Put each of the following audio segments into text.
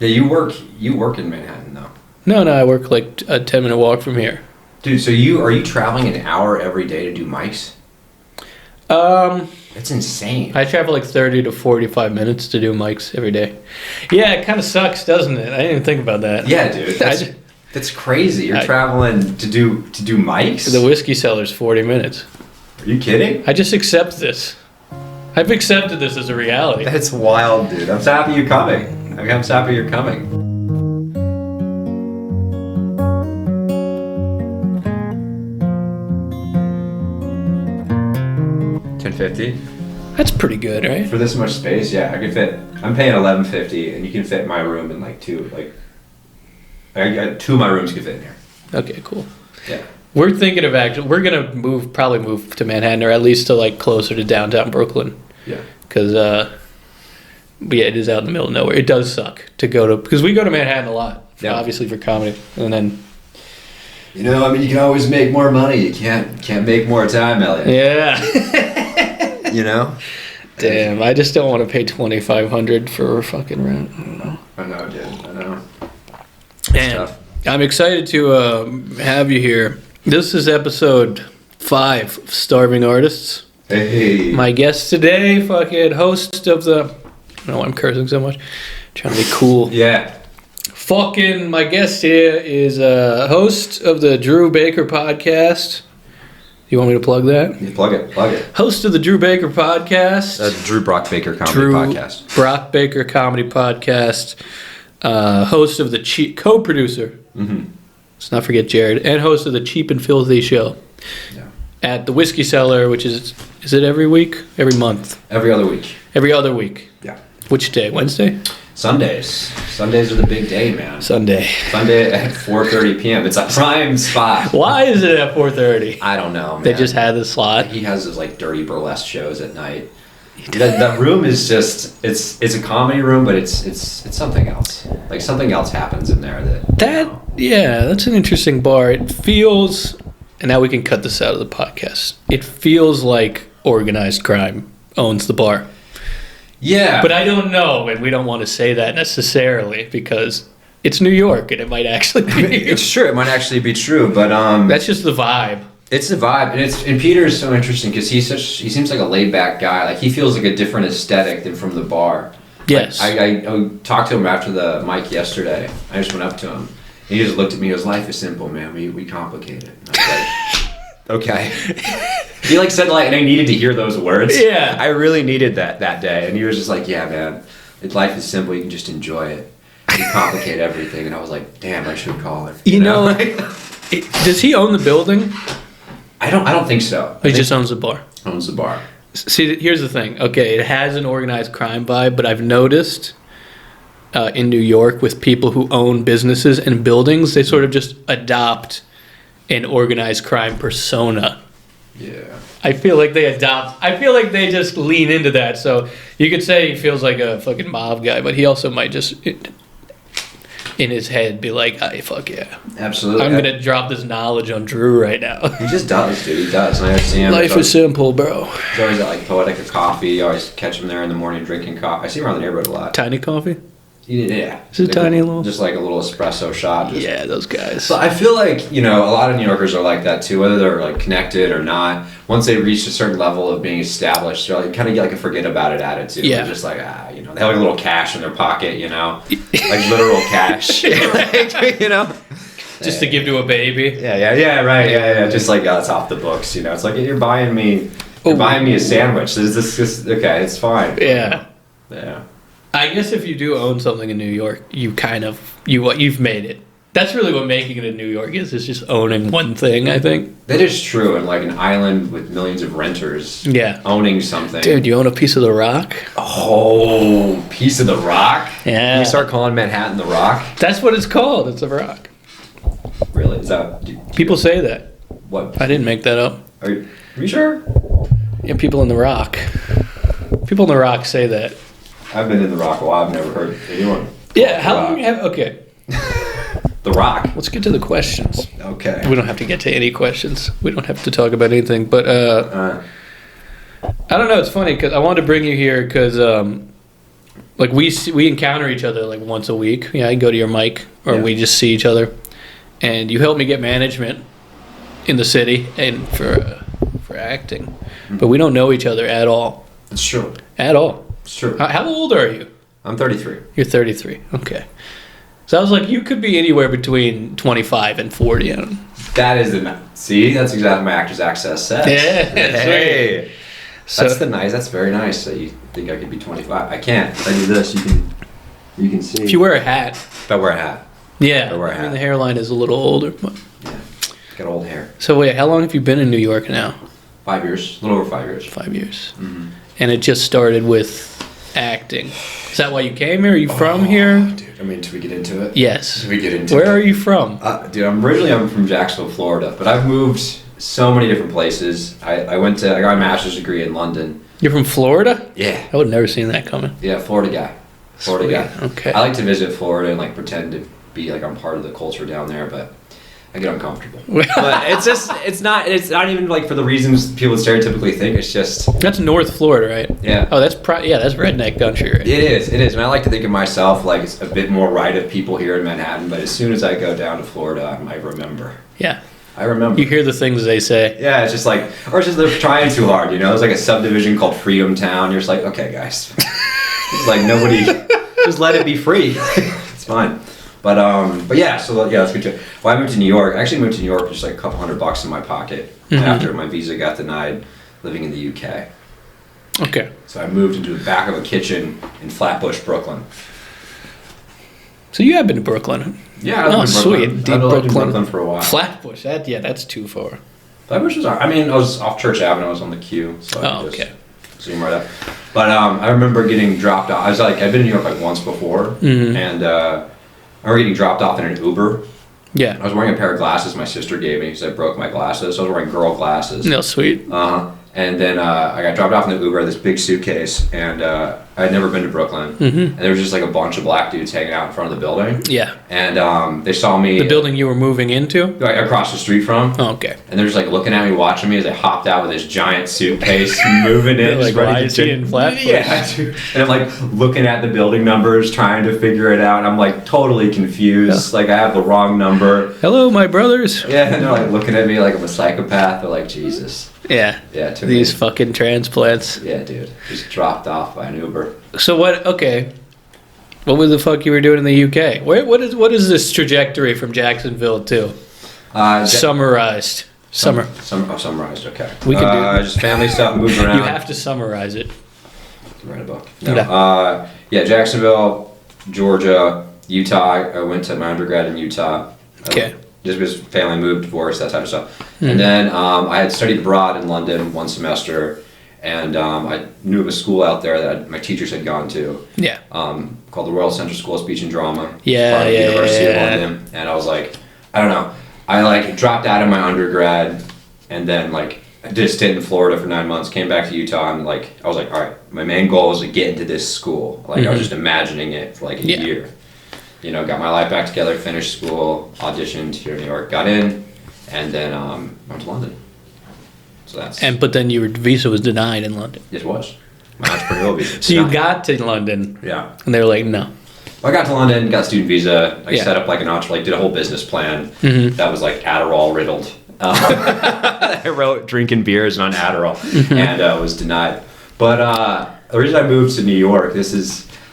Yeah, you work in Manhattan though. No, I work like a 10-minute walk from here. Dude, so are you traveling an hour every day to do mics? That's insane. I travel like 30 to 45 minutes to do mics every day. Yeah, it kind of sucks, doesn't it? I didn't even think about that. Yeah, dude. That's crazy. You're traveling to do mics? The Whiskey Cellar's 40 minutes. Are you kidding? I just accept this. I've accepted this as a reality. That's wild, dude. I'm so happy you're coming. I'm so happy you're coming. $10.50. That's pretty good, right? For this much space, yeah, I could fit. I'm paying $11.50, and you can fit my room in like two. Two of my rooms could fit in here. Okay, cool. Yeah. We're thinking of we're gonna probably move to Manhattan, or at least to like closer to downtown Brooklyn. Yeah. Because it is out in the middle of nowhere. It does suck to go to, because we go to Manhattan a lot, obviously for comedy, and then. You can always make more money. You can't make more time, Elliot. Yeah. You know. Damn, I just don't want to pay $2,500 for fucking rent. I know, dude. I know. And I'm excited to have you here. This is episode 5 of Starving Artists. Hey. My guest today, fucking host of the... I don't know why I'm cursing so much. Trying to be cool. Yeah. Fucking my guest here is host of the Drew Baker podcast. You want me to plug that? Yeah, plug it. Host of the Drew Baker podcast. Drew Brock Baker comedy podcast. Brock Baker comedy podcast. Host of the co-producer. Mm-hmm. Let's not forget Jared. And host of the Cheap and Filthy show. Yeah. At the Whiskey Cellar, which is it every week? Every month? Every other week. Every other week. Yeah. Which day? Wednesday? Sundays. Sundays are the big day, man. Sunday at 4:30 p.m. It's a prime spot. Why is it at 4:30? I don't know, man. They just had the slot. He has his like dirty burlesque shows at night. That room is just it's a comedy room, but it's something else. Like something else happens in there that's an interesting bar. It feels, and now we can cut this out of the podcast. It feels like organized crime owns the bar. Yeah. But I don't know, and we don't want to say that necessarily because it's New York and it might actually be. It's true. It might actually be true, but that's just the vibe. It's the vibe, and Peter's so interesting because he seems like a laid back guy. Like he feels like a different aesthetic than from the bar. Yes. Like, I talked to him after the mic yesterday. I just went up to him. And he just looked at me. He goes, "Life is simple, man. We complicate it." And I was like, okay. He like said like, and I needed to hear those words. Yeah. I really needed that day, and he was just like, "Yeah, man. Life is simple. You can just enjoy it. You complicate everything." And I was like, "Damn, I should call him." You know, does he own the building? I don't think so. He just owns the bar. Owns the bar. See, here's the thing. Okay, it has an organized crime vibe, but I've noticed in New York with people who own businesses and buildings, they sort of just adopt an organized crime persona. Yeah. I feel like they just lean into that. So you could say he feels like a fucking mob guy, but he also might just in his head be like, "Hey, fuck yeah. Absolutely. I'm going to drop this knowledge on Drew right now." He just does, dude. He does. And I see him. Life is simple, bro. He's always at like Poetica Coffee. You always catch him there in the morning drinking coffee. I see him around the neighborhood a lot. Tiny coffee? Yeah. It's a tiny little... Just like a little espresso shot. Yeah, those guys. So I feel like, a lot of New Yorkers are like that too, whether they're like connected or not. Once they reach a certain level of being established, they're like kind of get like a forget about it attitude. Yeah. They're just like, they have like a little cash in their pocket, like literal cash. Just to give to a baby. Yeah, right, yeah. Just like, it's off the books, It's like, you're buying me a sandwich. Okay, it's fine. Yeah. Yeah. I guess if you do own something in New York, you've made it. That's really what making it in New York is just owning one thing, I think. That is true, and like an island with millions of renters. Yeah. Owning something. Dude, you own a piece of the rock? Oh, piece of the rock? Yeah. Can you start calling Manhattan the Rock? That's what it's called. It's a rock. Really? Is that... People say that. What? I didn't make that up. Are you sure? Yeah, people in the rock. People in the rock say that. I've been in the Rock a while. I've never heard anyone. Yeah, how long have... Okay. The Rock. Let's get to the questions. Okay. We don't have to get to any questions. We don't have to talk about anything. But I don't know. It's funny because I wanted to bring you here because like we encounter each other like once a week. Yeah, I go to your mic, or Yeah. we just see each other, and you help me get management in the city and for acting, but we don't know each other at all. It's true. At all. It's true. How old are you? I'm 33. You're 33. Okay. So I was like, you could be anywhere between 25 and 40. I don't know. That is see, that's exactly my actor's access says. Yeah. Hey. So, That's very nice that you think I could be 25. I can't. If I do this, you can see. if you wear a hat. If I wear a hat. Yeah. I wear a I mean, hat. the hairline is a little older. But. Yeah. Got old hair. So wait, how long have you been in New York now? 5 years. A little over 5 years. 5 years. Mm-hmm. And it just started with acting. Is that why you came here? Are you from here? Dude, I mean, should we get into it? Yes. Should we get into Where it? are you from? Dude, I'm from Jacksonville, Florida, but I've moved so many different places. I got my master's degree in London. You're from Florida? Yeah. I would have never seen that coming. Yeah, Florida guy. Florida Sweet. guy. Okay. I like to visit Florida and like pretend to be like I'm part of the culture down there, but I get uncomfortable. But it's not even like for the reasons people stereotypically think. It's just That's North Florida, right? yeah. Oh, that's that's redneck country, right? It is, and I like to think of myself like it's a bit more right of people here in Manhattan, but as soon as I go down to Florida, I remember. Yeah. I remember. You hear the things they say. Yeah, it's just like, or it's just they're trying too hard, you know? There's like a subdivision called Freedom Town. You're just like, okay, guys. It's like nobody, just let it be free. It's fine. But yeah, so yeah, let's get to it. Well, I moved to New York. I actually moved to New York with just like a couple $100 in my pocket after my visa got denied living in the UK. Okay. So I moved into the back of a kitchen in Flatbush, Brooklyn. So you have been to Brooklyn. Yeah, I lived in sweet. Brooklyn. Deep I lived in Brooklyn. Brooklyn for a while. Flatbush. That's too far. Flatbush was, I mean, I was off Church Avenue. I was on the queue, so I could okay. just zoom right up. But I remember getting dropped off. I'd been in New York like once before, and I remember getting dropped off in an Uber. Yeah. I was wearing a pair of glasses my sister gave me because I broke my glasses. So I was wearing girl glasses. No, sweet. And then I got dropped off in the Uber, this big suitcase, and I had never been to Brooklyn. And there was just like a bunch of black dudes hanging out in front of the building. Yeah. And they saw me. The building you were moving into? Like across the street from. Oh, okay. And they're just like looking at me, watching me as I hopped out with this giant suitcase, moving in. Like, why is he in Flatbush? Yeah, dude. And I'm like looking at the building numbers, trying to figure it out. I'm like totally confused. Yeah. Like I have the wrong number. Hello, my brothers. Yeah, and they're like looking at me like I'm a psychopath. They're like, Jesus. Yeah. Yeah. These fucking transplants. Yeah, dude. Just dropped off by an Uber. So what? Okay. What was the fuck you were doing in the UK? What is this trajectory from Jacksonville to? Summarized. Summarized. Okay. We can do just family stuff, moving around. You have to summarize it. Write a book. No. Yeah, Jacksonville, Georgia, Utah. I went to my undergrad in Utah. Okay. Just because family moved, divorce, that type of stuff. And then I had studied abroad in London one semester, and I knew of a school out there that my teachers had gone to. Yeah. Called the Royal Central School of Speech and Drama. Yeah, part of the University of yeah. London. And I was like, I don't know. I like dropped out of my undergrad, and then like I did a stint in Florida for 9 months. Came back to Utah, and like I was like, all right, my main goal is to get into this school. Like I was just imagining it for like a year. You know, got my life back together, finished school, auditioned here in New York, got in, and then went to London. So that's. But then your visa was denied in London. Yes, it was. My entrepreneurial visa. So you got to London. Yeah. And they were like, no. Well, I got to London, got a student visa. I Yeah. set up like did a whole business plan that was like Adderall riddled. I wrote drinking beers on Adderall and was denied. But the reason I moved to New York,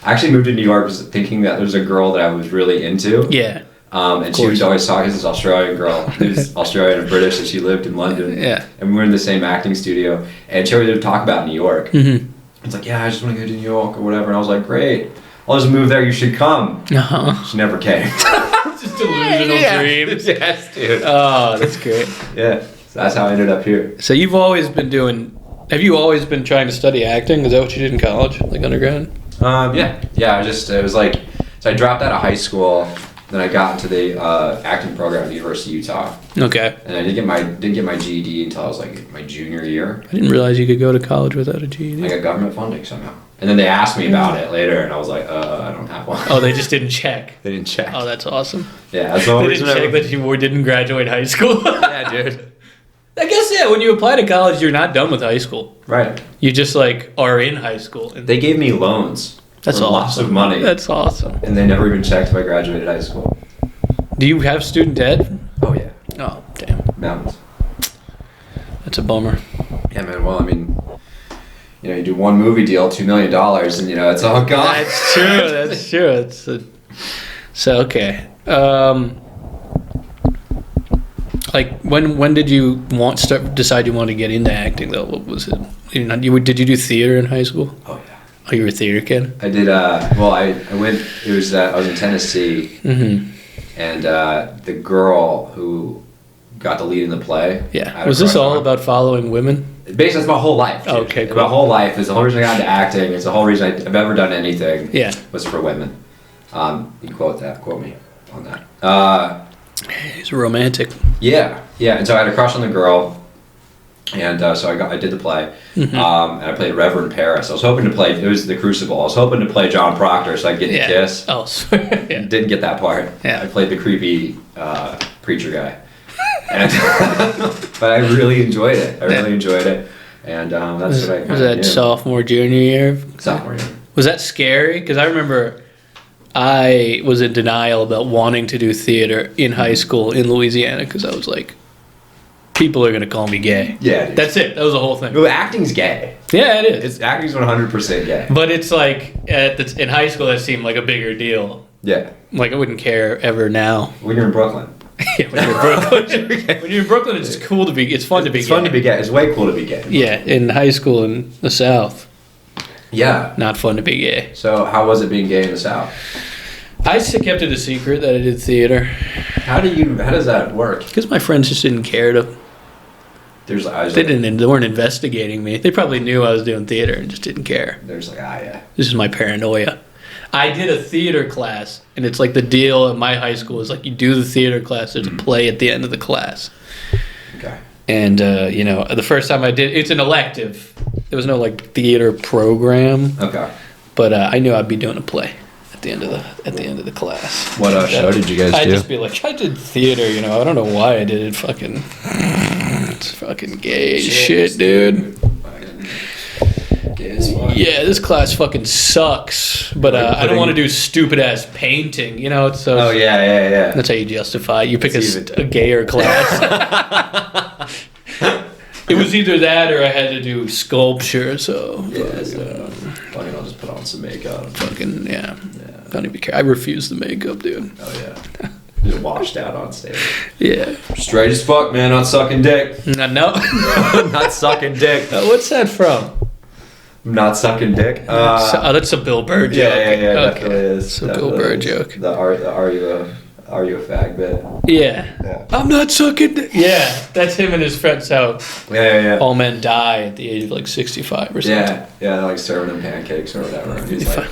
I actually moved to New York was thinking that there was a girl that I was really into. Yeah. And she was always talking to this Australian girl who's Australian and British, and she lived in London. Yeah. And we were in the same acting studio, and she always would talk about New York. It's like, yeah, I just want to go to New York or whatever. And I was like, great. I'll just move there. You should come. She never came. Just delusional dreams. Yes, dude. Oh, that's great. Yeah. So that's how I ended up here. So you've always been have you always been trying to study acting? Is that what you did in college, like undergrad? Yeah. It was like, so I dropped out of high school, then I got into the acting program at the University of Utah. Okay. And I didn't get my GED until I was like my junior year. I didn't realize you could go to college without a GED. I got government funding somehow. And then they asked me about it later, and I was like, I don't have one. Oh, they just didn't check. They didn't check. Oh, that's awesome. Yeah, that's the only They reason didn't check that you didn't graduate high school. Yeah, dude. I guess, yeah, when you apply to college, you're not done with high school. Right. You just, like, are in high school. And They gave me loans That's for awesome. lots of money. That's awesome. And they never even checked if I graduated high school. Do you have student debt? Oh, yeah. Oh, damn. Mountains. That's a bummer. Yeah, man. Well, I mean, you do one movie deal, $2 million, and, it's all gone. That's true. That's true. So, okay. Like, when did you decide you wanted to get into acting, though? What was it? Did you do theater in high school? Oh, yeah. Oh, you were a theater kid? I did, I went, I was in Tennessee, and the girl who got the lead in the play. Yeah. Was this all about following women? Basically, that's my whole life. Dude. Okay, cool. My whole life is the whole reason I got into acting. It's the whole reason I've ever done anything. Yeah. Was for women. You quote me on that. He's romantic. Yeah. And so I had a crush on the girl, and so I did the play, and I played Reverend Paris. I was hoping to play. It was the Crucible. I was hoping to play John Proctor so I could get the kiss. Oh, sorry. Yeah. Didn't get that part. Yeah. I played the creepy preacher guy, and but I really enjoyed it. And that's what I. Was that sophomore, junior year? Sophomore year. Was that scary? Because I remember I was in denial about wanting to do theater in high school in Louisiana because I was like, people are going to call me gay. Yeah. Dude. That's it. That was the whole thing. No, acting's gay. Yeah, it is. Acting's 100% gay. But it's like, in high school, that seemed like a bigger deal. Yeah. Like, I wouldn't care ever now. When you're in Brooklyn. Yeah, when you're in Brooklyn. When you're in Brooklyn, it's cool to be, it's fun to be gay. It's fun to be gay. It's way cool to be gay. Yeah, in high school in the South. Yeah. Not fun to be gay. So how was it being gay in the South? I kept it a secret that I did theater. How does that work? Because my friends just didn't care to. They weren't investigating me. They probably knew I was doing theater and just didn't care. They're just like, yeah. This is my paranoia. I did a theater class, and it's like the deal at my high school is like you do the theater class, there's a play at the end of the class. Okay. And the first time I did, it's an elective. There was no like theater program. Okay. But I knew I'd be doing a play at the end of the class. What show did you guys do? I'd just be like, I did theater. I don't know why I did it. It's fucking gay as shit, dude. Gay as fuck. Yeah, this class fucking sucks. But I don't want to do stupid ass painting. It's so. Oh yeah. That's how you justify it. You pick a gayer class. It was either that or I had to do sculpture. So fucking, I'll just put on some makeup. Fucking yeah. Don't even care. I refuse the makeup, dude. Oh yeah. Just washed out on stage. Yeah. Straight as fuck, man. Not sucking dick. No. Not sucking dick. What's that from? Not sucking dick. That's a Bill Burr joke. Yeah. Okay. Definitely is. It's a Bill Burr joke. Are you a fag bit? Yeah. I'm not sucking dick. Yeah. That's him and his friends how all men die at the age of like 65 or something. Yeah. They're like serving him pancakes or whatever. And he's like,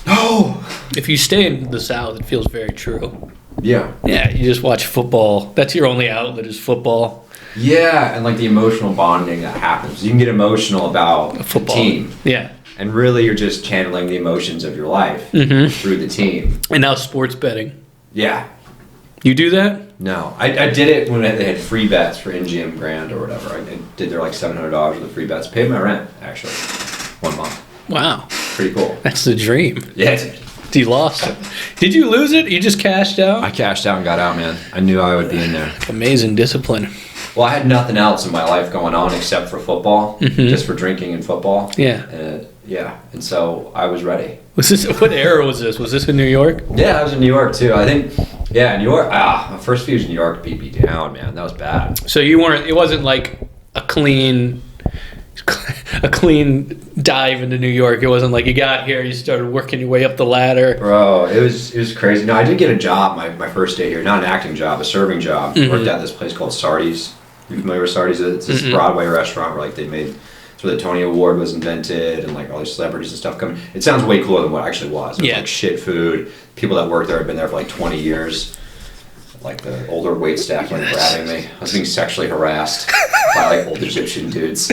no. If you stay in the South, it feels very true. Yeah. Yeah, you just watch football. That's your only outlet is football. Yeah, and like the emotional bonding that happens. You can get emotional about a football team. Yeah. And really you're just channeling the emotions of your life through the team. And now sports betting. Yeah. You do that? No. I did it when they had free bets for MGM Grand or whatever. I did their like $700 with the free bets. Paid my rent, actually. 1 month. Wow. Pretty cool. That's the dream. Yeah, dude. You lost it. Did you lose it? You just cashed out? I cashed out and got out, man. I knew I would be in there. Amazing discipline. Well, I had nothing else in my life going on except for football, just for drinking and football. Yeah. And so I was ready. What era was this? Was this in New York? Yeah, I was in New York too. I think, New York. My first few years in New York beat me down, man. That was bad. So it wasn't like a clean dive into New York. It wasn't like you got here, you started working your way up the ladder. Bro, it was crazy. No, I did get a job my first day here. Not an acting job, a serving job. Worked at this place called Sardi's. You familiar with Sardi's? It's this Broadway restaurant where like they made. It's where the Tony Award was invented and like all these celebrities and stuff coming. It sounds way cooler than what it actually was. It was like shit food. People that worked there had been there for like 20 years. Like the older wait staff were grabbing me. I was being sexually harassed by like old Egyptian dudes.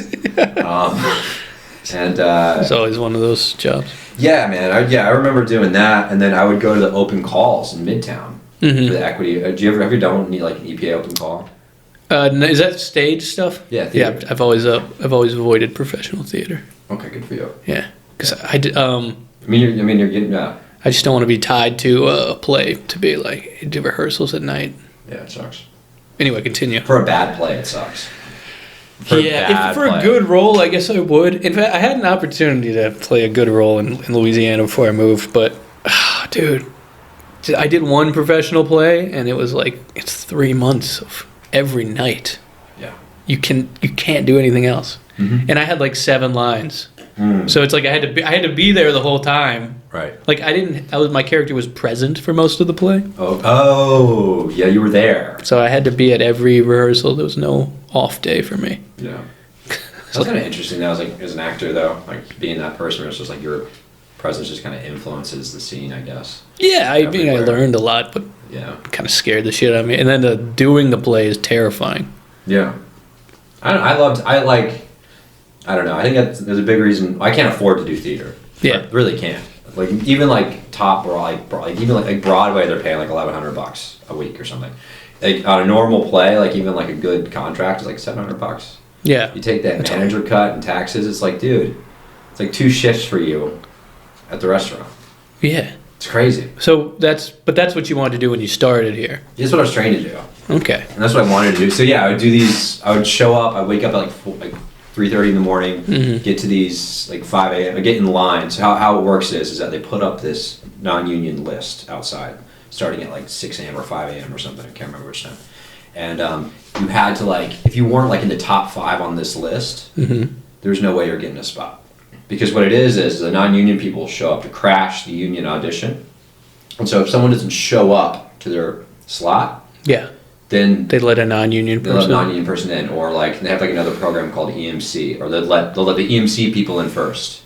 It's always one of those jobs. Yeah, man. I remember doing that, and then I would go to the open calls in Midtown for the equity. Have you ever done like an EPA open call? Is that stage stuff? Yeah, theater. Yeah. I've always avoided professional theater. Okay, good for you. Yeah, because I did. you're getting. I just don't want to be tied to a play to be like do rehearsals at night. Yeah, it sucks. Anyway, continue. For a bad play, it sucks. For a good role, I guess I would. In fact, I had an opportunity to play a good role in Louisiana before I moved, but, dude, I did one professional play, and it was like, it's 3 months of every night. Yeah. You can't do anything else. Mm-hmm. And I had like 7 lines. So it's like I had to be there the whole time. Right. Like my character was present for most of the play. Oh, yeah, you were there. So I had to be at every rehearsal. There was no off day for me. Yeah. That's kind of interesting. That was like as an actor though, like being that person, it's just like your presence just kind of influences the scene, I guess. Yeah, I learned a lot, but it kind of scared the shit out of me. And then doing the play is terrifying. Yeah. I don't know. I think there's a big reason. I can't afford to do theater. Yeah. I really can't. Like even like top even like Broadway, they're paying like $1,100 a week or something. Like on a normal play, like even like a good contract is like $700. Yeah. You take that manager cut and taxes. It's like, dude, it's like 2 shifts for you at the restaurant. Yeah. It's crazy. So that's what you wanted to do when you started here. That's what I was trained to do. Okay. And that's what I wanted to do. So yeah, I would do these. I would show up. I'd wake up at like 3:30 in the morning, get to these like 5 a.m. I get in line. So how it works is that they put up this non-union list outside, starting at like 6 a.m. or 5 a.m. or something. I can't remember which time. And you had to like, if you weren't like in the top 5 on this list, there's no way you're getting a spot. Because what it is the non-union people show up to crash the union audition. And so if someone doesn't show up to their slot, then they let a non-union person in, or like they have like another program called EMC, or they'll let the EMC people in first,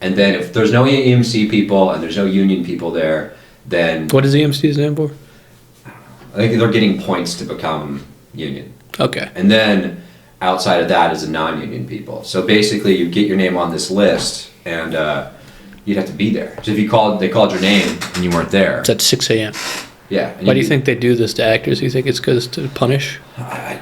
and then if there's no EMC people and there's no union people there, then what does EMC stand for? I think they're getting points to become union. Okay. And then outside of that is the non-union people. So basically, you get your name on this list, and you'd have to be there. So if they called your name and you weren't there, it's at 6 a.m. Yeah. Why do you think they do this to actors? Do you think it's because to punish? I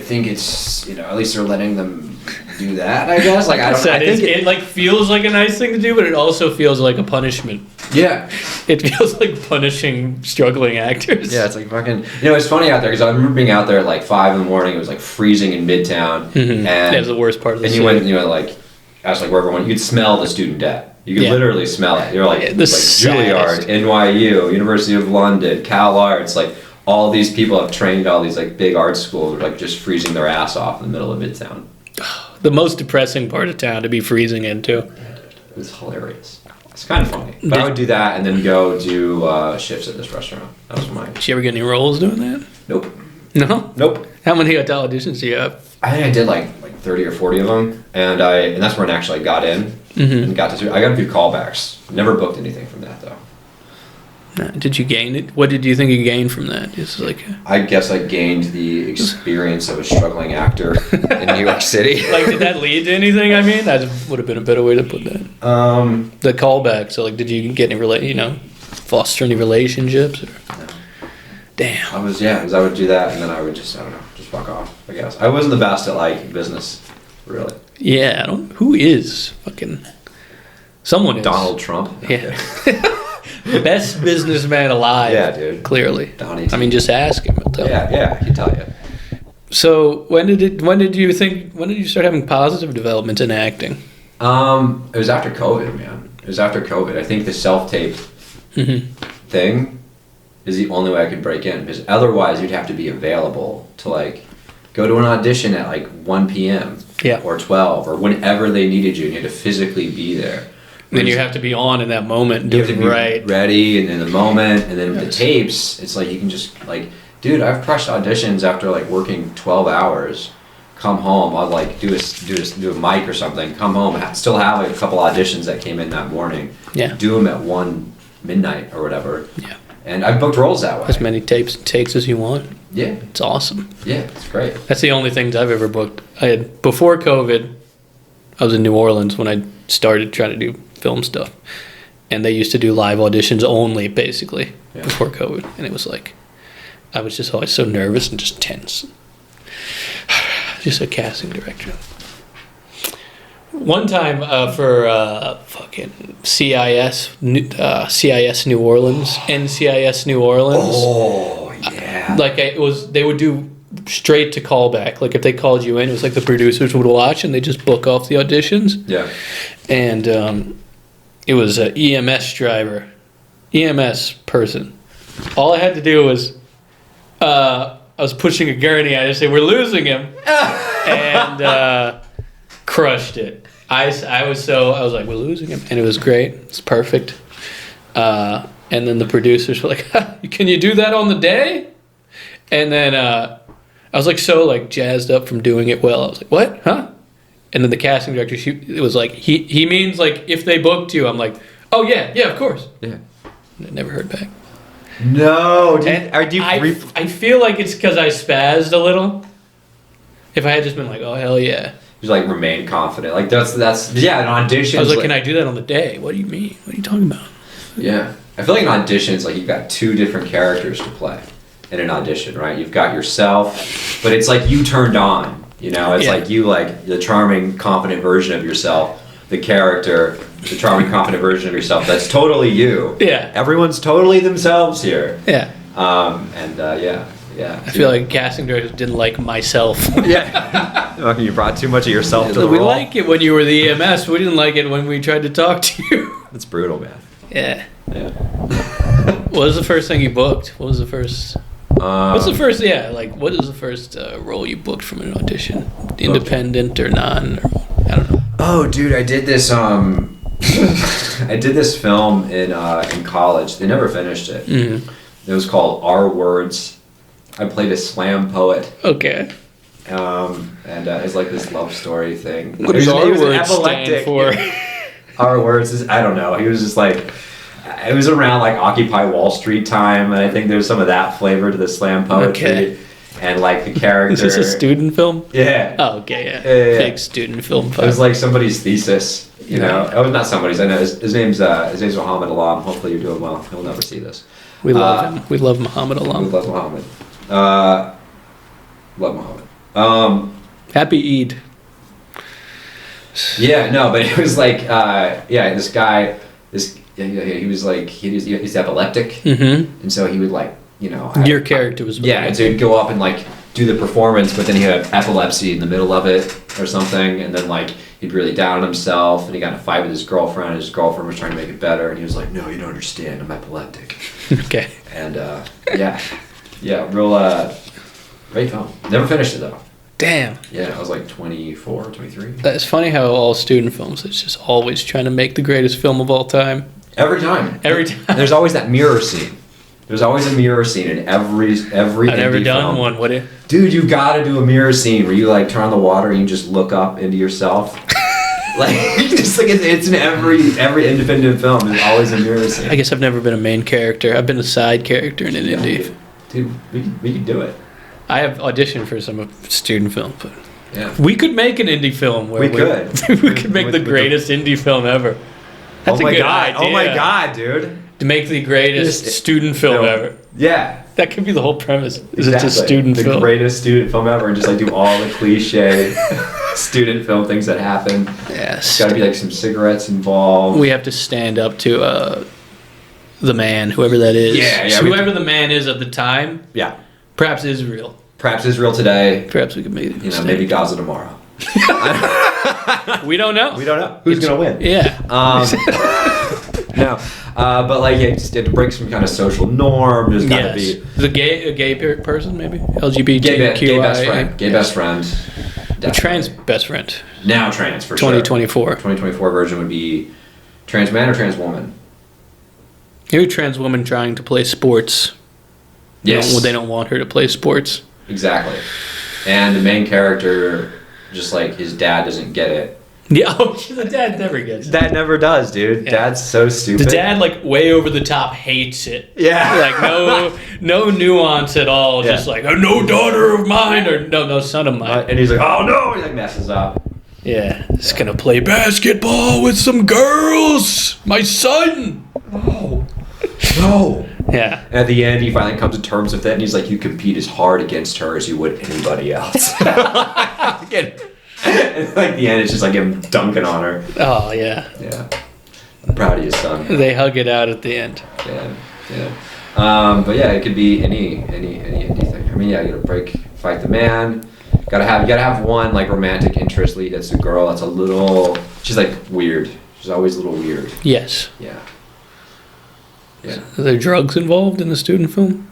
think it's, at least they're letting them do that, I guess. Like, I think it like feels like a nice thing to do, but it also feels like a punishment. Yeah. It feels like punishing struggling actors. Yeah, it's like fucking, it's funny out there because I remember being out there at like 5 in the morning. It was like freezing in Midtown. And that was the worst part of the city. And you went, like, I was like, where everyone, you could smell the student debt. You could literally smell it. You're like Juilliard, NYU, University of London, Cal Arts, like all these people have trained all these like big art schools, like just freezing their ass off in the middle of Midtown. The most depressing part of town to be freezing into. It was hilarious. It's kind of funny. But I would do that and then go do shifts at this restaurant. That was mine. Did you ever get any roles doing that? Nope. No? Nope. How many auditions do you have? I think I did like 30 or 40 of them, and that's when I actually got in. And I got a few callbacks. Never booked anything from that though. Did you gain it? What did you think you gained from that? Just like I guess I gained the experience of a struggling actor in New York City. Like, did that lead to anything? I mean, that would have been a better way to put that. The callback. So, like, did you get any foster any relationships? Or? No. Damn. I would do that, and then I would just fuck off. I guess I wasn't the best at like business, really. Yeah, who is fucking someone is. Donald Trump. Yeah. Best businessman alive. Yeah, dude. Clearly. Donnie T. I mean, just ask him. He'll tell you. Yeah, he'll tell you. So when did you start having positive developments in acting? It was after COVID, man. It was after COVID. I think the self-tape thing is the only way I could break in, because otherwise you'd have to be available to like go to an audition at like 1 p.m. or 12 or whenever they needed you, and you had to physically be there. Then you have to be on in that moment. You have to be ready and in the moment, and then with the tapes, it's like you can just like, dude, I've crushed auditions after like working 12 hours. Come home, I'll like do a mic or something. Come home, still have like a couple auditions that came in that morning. Yeah. Do them at 1 midnight or whatever. Yeah. And I've booked roles that way. As many tapes and takes as you want. Yeah. It's awesome. Yeah, it's great. That's the only things I've ever booked. Before COVID, I was in New Orleans when I started trying to do film stuff. And they used to do live auditions only, basically, before COVID. And it was like, I was just always so nervous and just tense. Just a casting director. One time for fucking CIS New Orleans, NCIS New Orleans. Oh yeah. Like they would do straight to callback. Like if they called you in, it was like the producers would watch and they just book off the auditions. Yeah. And it was an EMS person. All I had to do was I was pushing a gurney. I just say, "We're losing him," and crushed it. I was like, "We're losing him," and it was great. It's perfect. And then the producers were like, "Can you do that on the day?" And then I was like so like jazzed up from doing it well. I was like, "What? Huh?" And then the casting director, it was like he means like if they booked you. I'm like, "Oh yeah, of course." Yeah. And I never heard back. No, I feel like it's because I spazzed a little. If I had just been like, "Oh hell yeah." Just like remain confident. Like that's an audition. I was like, "Can I do that on the day?" What do you mean? What are you talking about? Yeah. I feel like in auditions, like you've got two different characters to play in an audition, right? You've got yourself, but it's like you turned on, you know? It's like you like the charming, confident version of yourself, the character, the charming, confident version of yourself. That's totally you. Yeah. Everyone's totally themselves here. Yeah. Yeah. I feel like casting directors didn't like myself. Yeah. You brought too much of yourself to the We role. like it when you were the EMS. We didn't like it when we tried to talk to you. It's brutal, man. Yeah. Yeah. What was the first thing you booked? What was the first? What's the first? Yeah, like what is the first role you booked from an audition? Independent or non? Or, I don't know. Oh, dude, I did this. I did this film in college. They never finished it. Mm-hmm. It was called Our Words. I played a slam poet. Okay. And it's like this love story thing. What does Our Words stand for? Our Words is, I don't know. He was just like, it was around like Occupy Wall Street time, and I think there's some of that flavor to the slam poetry. Okay. And like the character. Is this a student film? Yeah. Oh, okay, yeah. Big student film. It was like somebody's thesis, you know. Oh, not somebody's. I know his name's Muhammad Alam. Hopefully you're doing well. He'll never see this. We love him. We love Muhammad Alam. We love Muhammad. Love Muhammad. Happy Eid. Yeah, no, but it was like, this guy, he was like, he's epileptic, Mm-hmm. and so he would like, you know. Your character was. Yeah, and so he'd go up and like do the performance, but then he had epilepsy in the middle of it or something, and then like he'd really down on himself, and he got in a fight with his girlfriend, and his girlfriend was trying to make it better, and he was like, "No, you don't understand, I'm epileptic." Okay. And real great film. Never finished it though. Damn. Yeah, I was like 24, 23. That's funny how all student films, it's just always trying to make the greatest film of all time. Every time. Every time. There's always that mirror scene. There's always a mirror scene in every I've never indie done film. one. What? Dude, you gotta do a mirror scene where you like turn on the water and you just look up into yourself. Like just like it's in every independent film. There's always a mirror scene. I guess I've never been a main character. I've been a side character in an indie. Dude, we could do it. I have auditioned for some student film, but Yeah. we could make an indie film. Where We could. we could make the greatest indie film ever. That's a good idea. Oh my god, dude. To make the greatest student film ever. Yeah. That could be the whole premise. Is Exactly. it just student the film? greatest student film ever, and just like do all the cliche student film things that happen. Yes. There's got to be like some cigarettes involved. We have to stand up to the man, whoever that is. Yeah. So whoever the man is at the time. Yeah. Perhaps Israel. Perhaps Israel today. Perhaps we could make it. You know, maybe Gaza tomorrow. We don't know. We don't know who's gonna win. Yeah. No, but like you just had to break some kind of social norm. There's got to be a gay person, maybe LGBTQI. gay best friend. Gay best friend. A trans best friend. Now trans for 2024. sure. 2024 version would be trans man or trans woman. Maybe a trans woman trying to play sports. Yes. They don't want her to play sports. Exactly. And the main character, just like his dad doesn't get it. Yeah, the dad never gets it. Dad never does, dude. Yeah. Dad's so stupid. The dad, like, way over the top hates it. Yeah. Like, no nuance at all. Yeah. Just like, oh, no daughter of mine, or no son of mine. And he's like, oh no! He like messes up. Yeah, he's gonna play basketball with some girls. My son. Oh. No. Yeah. And at the end, he finally comes to terms with it, and he's like, you compete as hard against her as you would anybody else. Again, And like the end, it's just like him dunking on her. Oh yeah. Yeah. I'm proud of you, son. They hug it out at the end. Yeah. But yeah, it could be anything. I mean, yeah, you gotta fight the man. You gotta have one like romantic interest lead that's a girl that's a little. She's like weird. She's always a little weird. Yes. Yeah. Are there drugs involved in the student film?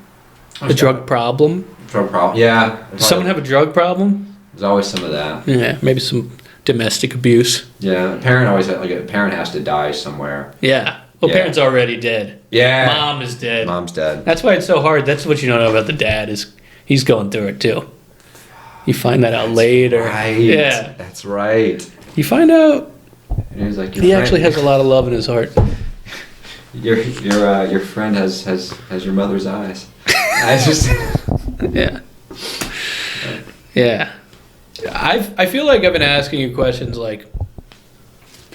A drug problem? Drug problem? Yeah. Does someone have a drug problem? There's always some of that. Yeah, maybe some domestic abuse. Yeah, a parent has to die somewhere. Yeah. Well, parents already dead. Yeah. Mom is dead. Mom's dead. That's why it's so hard. That's what you don't know about the dad is he's going through it too. You find that out later. Right. Yeah. That's right. You find out And he's like, he actually has a lot of love in his heart. Your friend has your mother's eyes. I just Yeah. I feel like I've been asking you questions like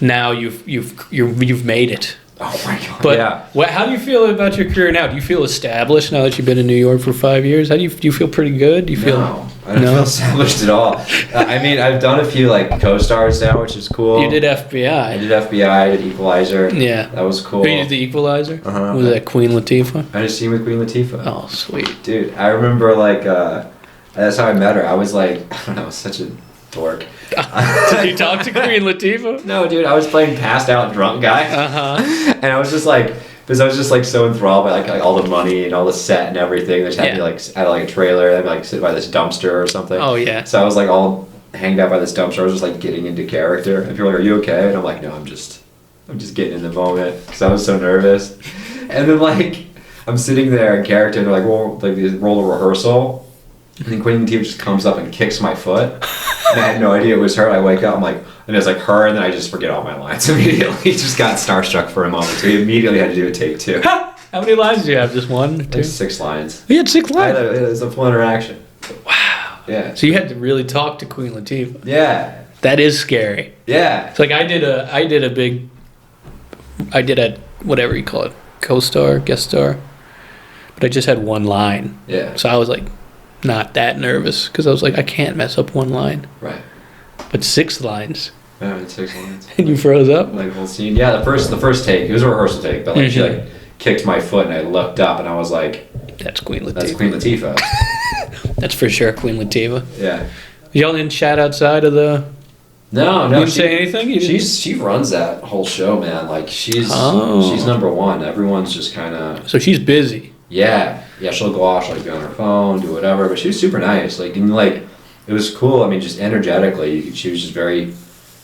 now you've made it. Oh my god. But how do you feel about your career now? Do you feel established now that you've been in New York for 5 years? Do you feel pretty good? Do you feel No, I don't feel established at all. I mean, I've done a few like co-stars now, which is cool. You did FBI. I did FBI, I did Equalizer. Yeah. That was cool. You did the Equalizer? Uh-huh. Was that Queen Latifah? I just seen with Queen Latifah. Oh, sweet. Dude, I remember like that's how I met her. I was like, I don't know, such a dork. Did you talk to Queen Latifah? No, dude, I was playing passed out drunk guy. Uh-huh. And I was just like, because I was just like so enthralled by like all the money and all the set and everything. They just had me like at like a trailer. I'd like sit by this dumpster or something. Oh yeah. So I was like all hanged out by this dumpster. I was just like getting into character. And people were like, "Are you okay?" And I'm like, "No, I'm just getting in the moment," because I was so nervous. And then like I'm sitting there in character. And they're like, "Well, like they roll a rehearsal." And then Queen Latifah just comes up and kicks my foot. And I had no idea it was her. I wake up, I'm like, and it's like her, and then I just forget all my lines immediately. Just got starstruck for a moment. So we immediately had to do a take two. How many lines do you have? Just one or two? Like 6 lines. You had 6 lines? It was a full interaction. Wow. Yeah. So you had to really talk to Queen Latifah. Yeah. That is scary. Yeah. It's like I did a whatever you call it, co-star, guest star, but I just had one line. Yeah. So I was like not that nervous because I was like I can't mess up one line. Right. But 6 lines. Yeah, I had 6 lines. And you froze up? Like whole scene. Yeah, the first take. It was a rehearsal take, but like she like kicked my foot and I looked up and I was like, That's Queen Latifah. "That's Queen Latifah." That's for sure Queen Latifah. Yeah. Y'all didn't chat outside of the... No. You didn't say anything? You didn't... She runs that whole show, man. Like she's number one. Everyone's just kind of. So she's busy. Yeah. She'll go off, she'll like be on her phone, do whatever. But she was super nice. Like and like it was cool. I mean, just energetically, she was just very.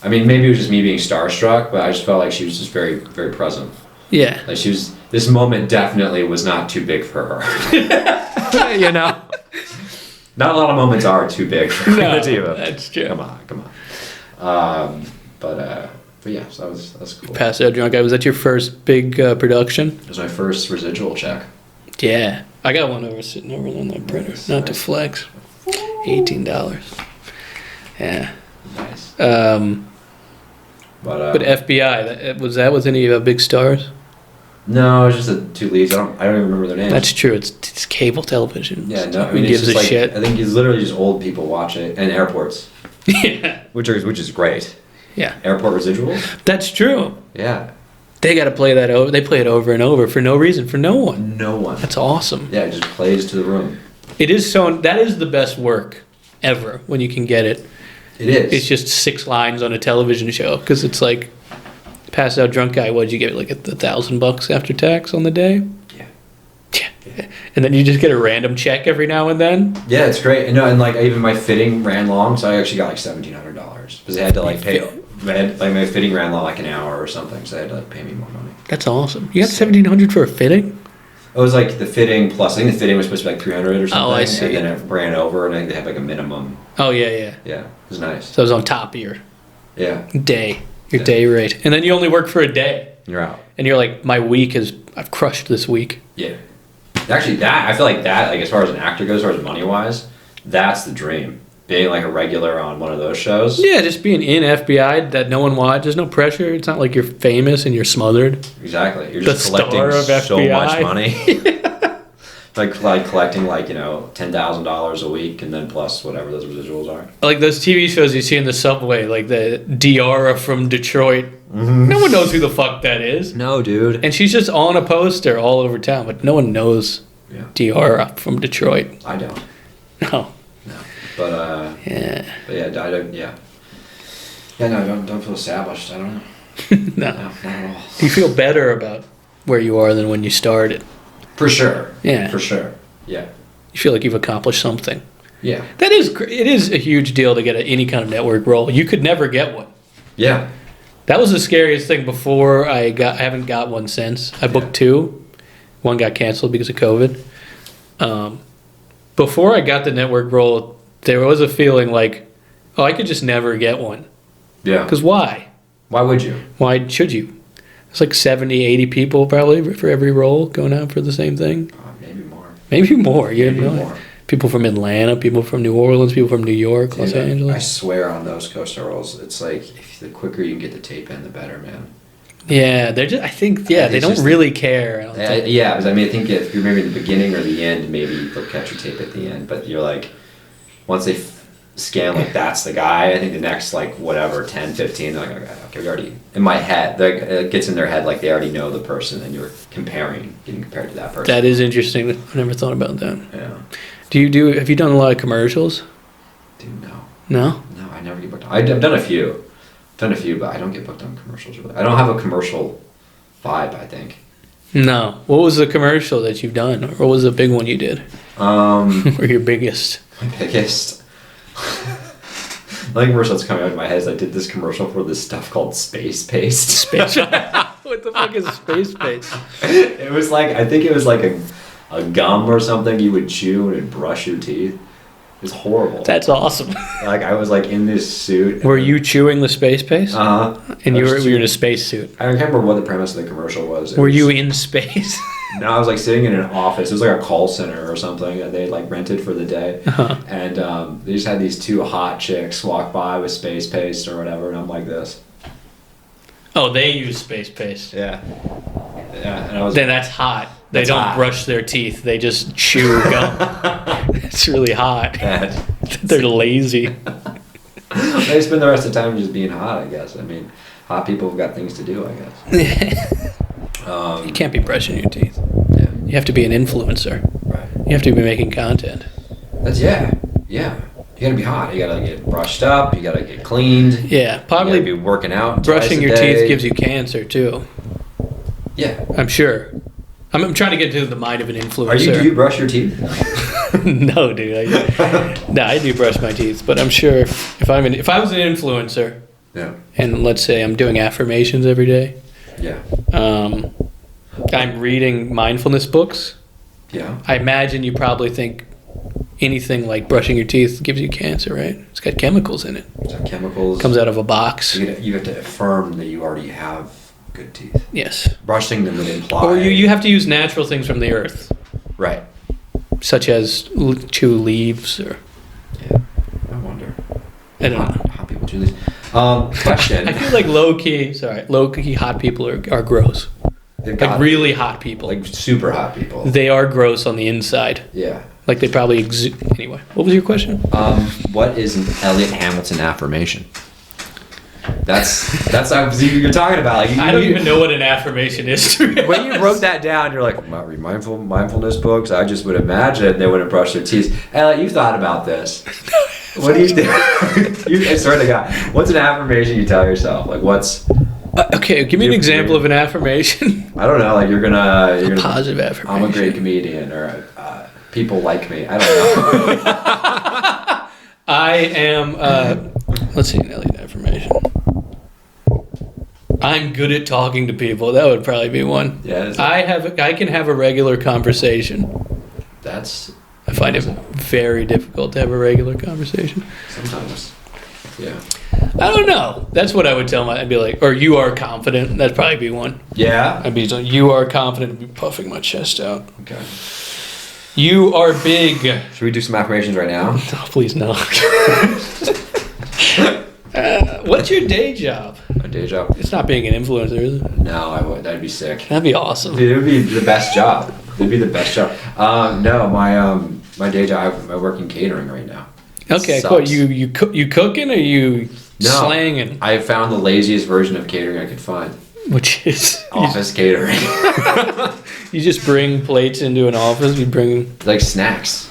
I mean, maybe it was just me being starstruck, but I just felt like she was just very, very present. Yeah. Like she was. This moment definitely was not too big for her. You know. Not a lot of moments are too big for Latifah. That's true. Come on. But yeah, so that was cool. Pass Out Drunk Guy, was that your first big production? It was my first residual check. Yeah. I got one sitting over on that printer. Not to flex. $18. Yeah. Nice. But FBI, was that with any big stars? No, it's just the 2 leads. I don't even remember their names. That's true. It's cable television. Yeah, no. I mean, Who gives a shit? I think it's literally just old people watch it and airports. Yeah. Which is great. Yeah. Airport residuals. That's true. Yeah. They got to play that over. They play it over and over for no reason, for no one. No one. That's awesome. Yeah, it just plays to the room. It is so. That is the best work ever when you can get it. It is. It's just 6 lines on a television show because it's like, Passed Out Drunk Guy. What'd you get? Like $1,000 after tax on the day? Yeah. And then you just get a random check every now and then. Yeah, it's great. And like even my fitting ran long, so I actually got like $1,700 because they had to like pay. My fitting ran long like an hour or something, so they had to like pay me more money. That's awesome. You got $1,700 for a fitting? It was like the fitting plus. I think the fitting was supposed to be like $300 or something. Oh, I see. And then it ran over, and I think they had like a minimum. Oh yeah. Yeah, it was nice. So it was on top of your day. Your day rate, and then you only work for a day. You're out. And you're like, I've crushed this week. Yeah. Actually, I feel like that, like as far as an actor goes, as far as money wise, that's the dream. Being like a regular on one of those shows. Yeah, just being in FBI that no one watches. There's no pressure. It's not like you're famous and you're smothered. Exactly. You're the just collecting star of so FBI. much money. Like collecting $10,000 a week and then plus whatever those residuals are. Like those TV shows you see in the subway, like the Diarra from Detroit. Mm-hmm. No one knows who the fuck that is. No, dude. And she's just on a poster all over town, but no one knows Diarra from Detroit. I don't. No. But yeah. But yeah, I don't. Yeah. Yeah, no, don't feel established. I don't know. No. No, not at all. Do you feel better about where you are than when you started? For sure. Yeah. For sure. Yeah. You feel like you've accomplished something. Yeah. It is a huge deal to get any kind of network role. You could never get one. Yeah. That was the scariest thing before I haven't got one since. I booked 2. One got canceled because of COVID. Before I got the network role, there was a feeling like, oh, I could just never get one. Yeah. Because why? Why would you? Why should you? It's like 70, 80 people probably for every role going out for the same thing. Maybe more. Maybe more. You Maybe know, more. People from Atlanta, people from New Orleans, people from New York, Los Angeles. I swear on those coaster rolls, it's like the quicker you can get the tape in, the better, man. Yeah, they're just. I think they don't really care. Yeah, because I think if you're maybe in the beginning or the end, maybe they'll catch your tape at the end. But you're like, once they scan like that's the guy, I think the next 10, 15, they're like, okay, we already in my head. It gets in their head like they already know the person, and you're getting compared to that person. That is interesting. I never thought about that. Yeah. Have you done a lot of commercials? Dude, no. No? No, I never get booked on. I've done a few. But I don't get booked on commercials really. I don't have a commercial vibe, I think. No. What was the commercial that you've done? Or what was the big one you did? Or your biggest? My biggest. The only commercial that's coming out of my head is I did this commercial for this stuff called Space Paste. Space What the fuck is Space Paste? It was I think it was like a gum or something you would chew and it'd brush your teeth. It was horrible. That's awesome. I was in this suit. Were you chewing the Space Paste? Uh-huh. And you were in a space suit. I don't remember what the premise of the commercial was. Were you in space? No, I was sitting in an office. It was a call center or something that they had rented for the day. Uh-huh. And they just had these 2 hot chicks walk by with Space Paste or whatever, and I'm like this. Oh, they use Space Paste. Yeah. Yeah, and I was. Then that's hot. They don't hot. brush their teeth. They just chew gum. It's really hot. Bad. They're lazy. They spend the rest of the time just being hot, I guess. Hot people have got things to do, I guess. You can't be brushing your teeth. Yeah. You have to be an influencer. Right. You have to be making content. Yeah. You gotta be hot. You gotta get brushed up. You gotta get cleaned. Yeah, probably you gotta be working out. Brushing your day. teeth gives you cancer too. Yeah. I'm sure. I'm trying to get to the mind of an influencer. Do you brush your teeth? No, dude. I do brush my teeth, but I'm sure if I was an influencer, yeah, and let's say I'm doing affirmations every day, yeah, I'm reading mindfulness books. Yeah. I imagine you probably think anything like brushing your teeth gives you cancer, right? It's got chemicals in it. It's got chemicals. Comes out of a box. You have to affirm that you already have good teeth. Yes. Brushing them would imply. Or you have to use natural things from the earth. Right. Such as chew leaves or. Yeah. I wonder. I don't know. How people chew leaves. Question. I feel like low key hot people are gross. Like really hot people. Like super hot people. They are gross on the inside. Yeah. Like they probably Anyway, what was your question? What is an Elliot Hamilton affirmation? That's you're talking about. I don't even know what an affirmation is. When you wrote that down, you're like, read mindfulness books. I just would imagine they wouldn't brush their teeth. Elliot, you thought about this. What do you do? I swear to God, what's an affirmation you tell yourself? What's? Okay, give me an example of an affirmation. I don't know. You're gonna positive affirmation. I'm a great comedian, or people like me. I don't know. I am. Let's see, an Elliot affirmation. I'm good at talking to people. That would probably be one. Yeah. I can have a regular conversation. I find it very difficult to have a regular conversation. Sometimes. Yeah. I don't know. That's what I would tell I'd be like, or you are confident. That'd probably be one. Yeah. I'd be like, you are confident. I'd be puffing my chest out. Okay. You are big. Should we do some affirmations right now? No, please no. What's your day job? My day job? It's not being an influencer, is it? No, that'd be sick. That'd be awesome. Dude, it would be the best job. It'd be the best job. No, my day job, I work in catering right now. Okay, cool. You cooking or you slanging? I found the laziest version of catering I could find. Which is office catering. You just bring plates into an office. You bring like snacks.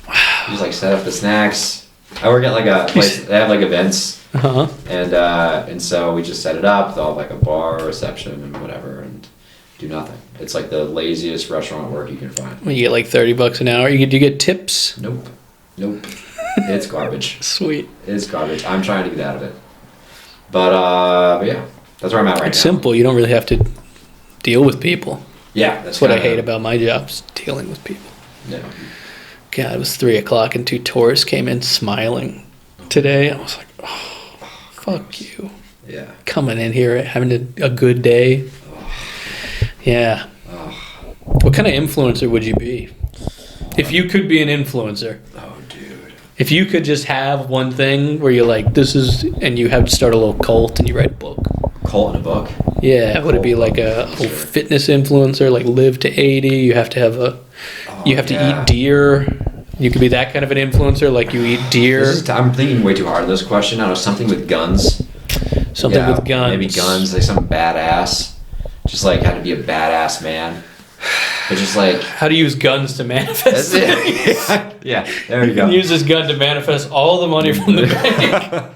Wow. You just like set up the snacks. I work at like a place. They have like events. And so we just set it up. They'll have like a bar, reception, and whatever, and do nothing. It's like the laziest restaurant work you can find. Well, you get like $30 an hour. Do you get tips? Nope. It's garbage. Sweet. It's garbage. I'm trying to get out of it. But yeah, that's where I'm at right now. It's simple. You don't really have to deal with people. Yeah, that's what I hate about my job, is dealing with people. Yeah. God, it was 3:00 and 2 tourists came in smiling today. I was like, oh, fuck you. Yeah. Coming in here, having a good day. Oh. Yeah. Oh. What kind of influencer would you be? If you could be an influencer. Oh, dude. If you could just have one thing where you're like, this is, and you have to start a little cult and you write a book. Cult in a book? Yeah. Would it be like a fitness influencer, like live to 80? You have to have you have to eat deer. You could be that kind of an influencer, like you eat deer. I'm thinking way too hard on this question. I don't know, something with guns. Something with guns. Maybe guns, like some badass. Just like how to be a badass man. But just like... How to use guns to manifest things. Yeah, there you go. You can use this gun to manifest all the money from the bank.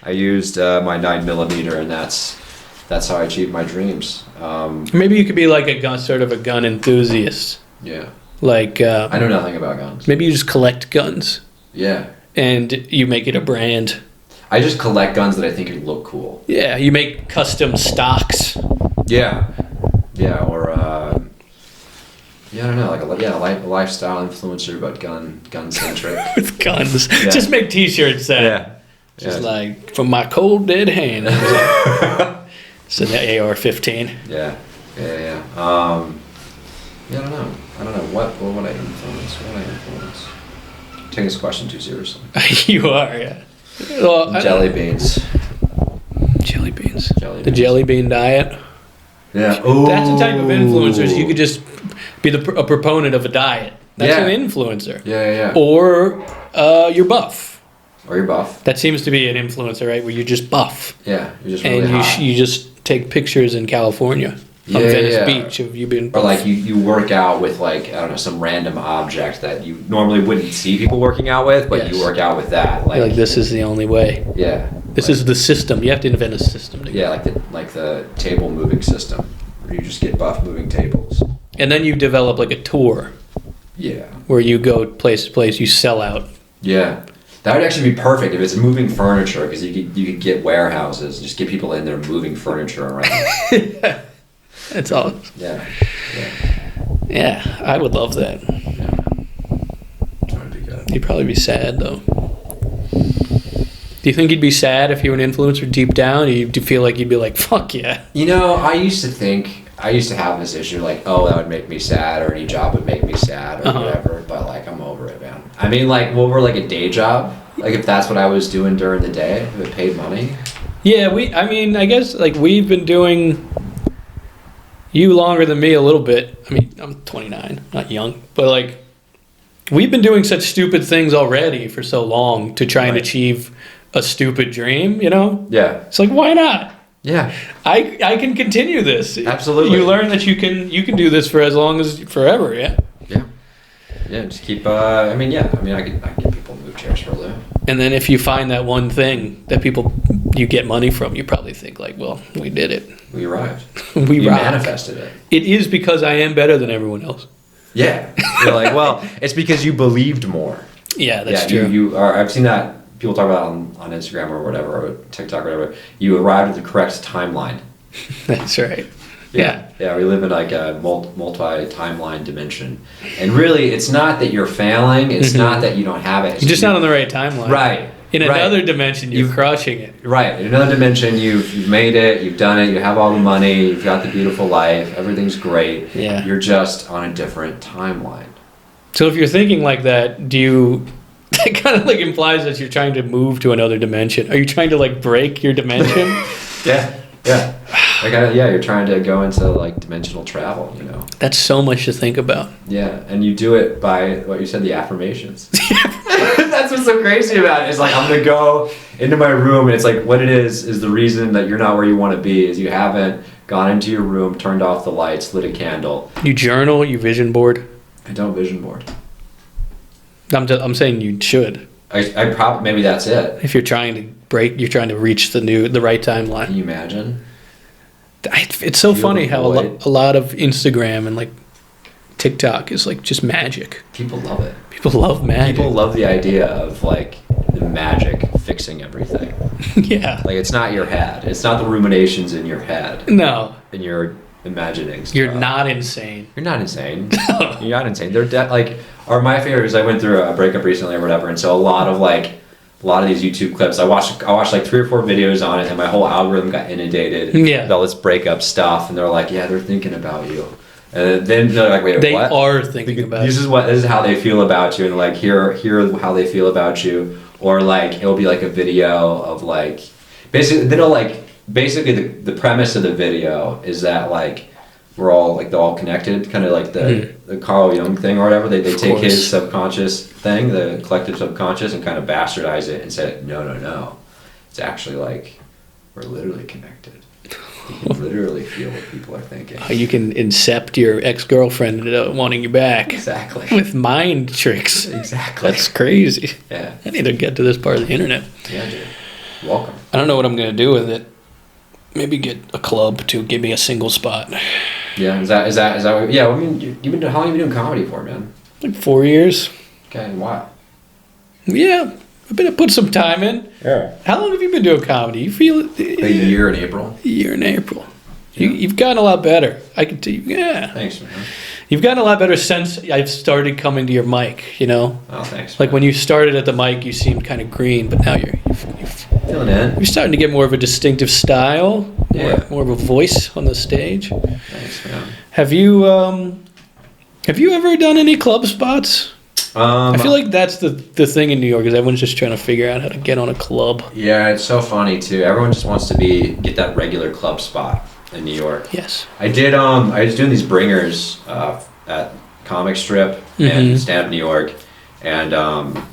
I used my 9mm, and that's how I achieved my dreams. Maybe you could be like sort of a gun enthusiast. Yeah. Like I know nothing about guns. Maybe you just collect guns. Yeah. And you make it a brand. I just collect guns that I think would look cool. Yeah, you make custom stocks. Yeah. Yeah, or I don't know, like a lifestyle influencer, but gun centric. With guns. Yeah. Just make T-shirts that. Yeah. Just like from my cold dead hand. It's an AR-15. Yeah. I don't know. What would I influence? Taking this question too seriously. You are, yeah. Well, jelly beans. Jelly beans. The jelly bean diet. Yeah. Ooh. That's a type of influencers. You could just be a proponent of a diet. That's an influencer. Yeah. Or you're buff. Or you're buff. That seems to be an influencer, right? Where you're just buff. Yeah, you're just really hot. You just take pictures in California. On Venice Beach, have you been? Or like you work out with like, I don't know, some random object that you normally wouldn't see people working out with, but you work out with that. Like this is the only way. Yeah. This is the system. You have to invent a system. Yeah, like the table moving system, where you just get buff moving tables. And then you develop like a tour. Yeah. Where you go place to place, you sell out. Yeah. That would actually be perfect if it's moving furniture, because you could get warehouses, just get people in there moving furniture around. Yeah. That's awesome. Yeah, I would love that. Yeah. That would be good. You'd probably be sad, though. Do you think you'd be sad if you were an influencer deep down? Or do you feel like you'd be like, fuck yeah? You know, I used to have this issue like, oh, that would make me sad, or any job would make me sad, or whatever, but like, I'm over it, man. I mean, like, what were like a day job? Like, if that's what I was doing during the day, if it paid money? Yeah, I guess, like, we've been doing... You longer than me a little bit. I mean, I'm 29, not young. But, like, we've been doing such stupid things already for so long to try and achieve a stupid dream, you know? Yeah. It's like, why not? Yeah. I can continue this. Absolutely. You learn that you can do this for as long as forever, yeah? Yeah. Yeah, just keep, I can get people to move chairs for a living. And then if you find that one thing that you get money from, you probably think like, well, we did it. We arrived. You manifested it. It is because I am better than everyone else. Yeah. You're like, well, it's because you believed more. Yeah, that's true. I've seen that people talk about on Instagram or whatever, or TikTok or whatever. You arrived at the correct timeline. That's right. Yeah, we live in like a multi-timeline dimension. And really, it's not that you're failing. It's not that you don't have it. You're just not on the right timeline. Right. In another dimension, you're crushing it. Right. In another dimension, you've made it. You've done it. You have all the money. You've got the beautiful life. Everything's great. Yeah. You're just on a different timeline. So if you're thinking like that, that kind of like implies that you're trying to move to another dimension. Are you trying to like break your dimension? Yeah. You're trying to go into like dimensional travel, you know. That's so much to think about. Yeah, and you do it by what you said, the affirmations. That's what's so crazy about it. It's like I'm gonna go into my room, and it's like what it is the reason that you're not where you want to be is you haven't gone into your room, turned off the lights, lit a candle. You journal, you vision board. I don't vision board. I'm saying you should. I probably maybe that's it. If you're trying to reach the right timeline. Can you imagine? It's so funny how a lot of Instagram and like TikTok is like just magic. People love it. People love magic. People love the idea of like the magic fixing everything. Yeah. Like it's not your head. It's not the ruminations in your head. No. And you're imagining stuff. You're not insane. You're not insane. You're not insane. They're my favorite is I went through a breakup recently or whatever, and so a lot of these YouTube clips, I watched like 3 or 4 videos on it, and my whole algorithm got inundated with all this breakup stuff, and they're like, yeah, they're thinking about you. And then they're like, wait, they what? They are thinking about you. This is how they feel about you, and like here how they feel about you. Or like it'll be like a video of like basically the premise of the video is that like we're all like they're all connected, kind of like the Carl Jung thing or whatever. They take his subconscious thing, the collective subconscious, and kind of bastardize it and say no, it's actually like we're literally connected. You can literally feel what people are thinking. You can incept your ex-girlfriend into wanting you back. Exactly. With mind tricks. Exactly. That's crazy. Yeah. I need to get to this part of the internet. Yeah, dude. Welcome. I don't know what I'm going to do with it. Maybe get a club to give me a single spot. Yeah, is that what, yeah, I mean, how long have you been doing comedy for, man? Like 4 years. Okay, and why? Yeah. I've been to put some time in. Yeah. How long have you been doing comedy? You feel a year in April. A year in April. Yeah. You've gotten a lot better. I can tell you. Yeah. Thanks, man. You've gotten a lot better since I've started coming to your mic. You know. Oh, thanks. Like when you started at the mic, you seemed kind of green, but now you're feeling in. You're starting to get more of a distinctive style. Yeah. More of a voice on the stage. Thanks, man. Have you ever done any club spots? I feel like that's the thing in New York is everyone's just trying to figure out how to get on a club. Yeah, it's so funny too. Everyone just wants to get that regular club spot in New York. Yes. I did. I was doing these bringers at Comic Strip and Stand Up New York, and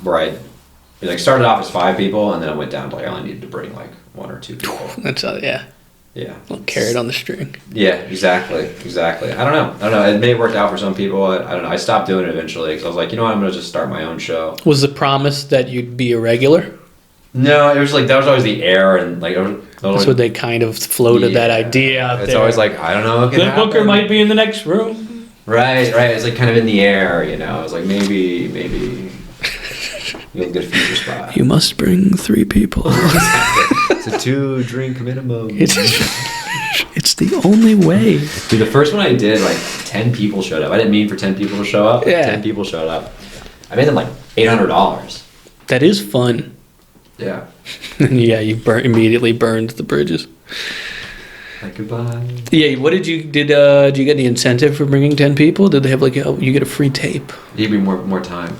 where I started off as 5 people, and then I went down to I only needed to bring like 1 or 2 people. That's yeah. Yeah. A little carrot on the string. Yeah, exactly. I don't know. It may have worked out for some people. I don't know. I stopped doing it eventually because I was like, you know what? I'm going to just start my own show. Was the promise that you'd be a regular? No, it was like that was always the air and like. That's what they kind of floated that idea out there. It's always like, I don't know. The booker might be in the next room. Right. It's like kind of in the air, you know. It's like maybe you'll get a future spot. You must bring 3 people. It's a 2-drink minimum. It's the only way. Dude, the first one I did, like 10 people showed up. I didn't mean for 10 people to show up. Yeah. 10 people showed up. I made them like $800. That is fun. Yeah. Yeah, you immediately burned the bridges. Like goodbye. Yeah, what did you get the incentive for bringing 10 people? Did they have like you get a free tape? Give me more time.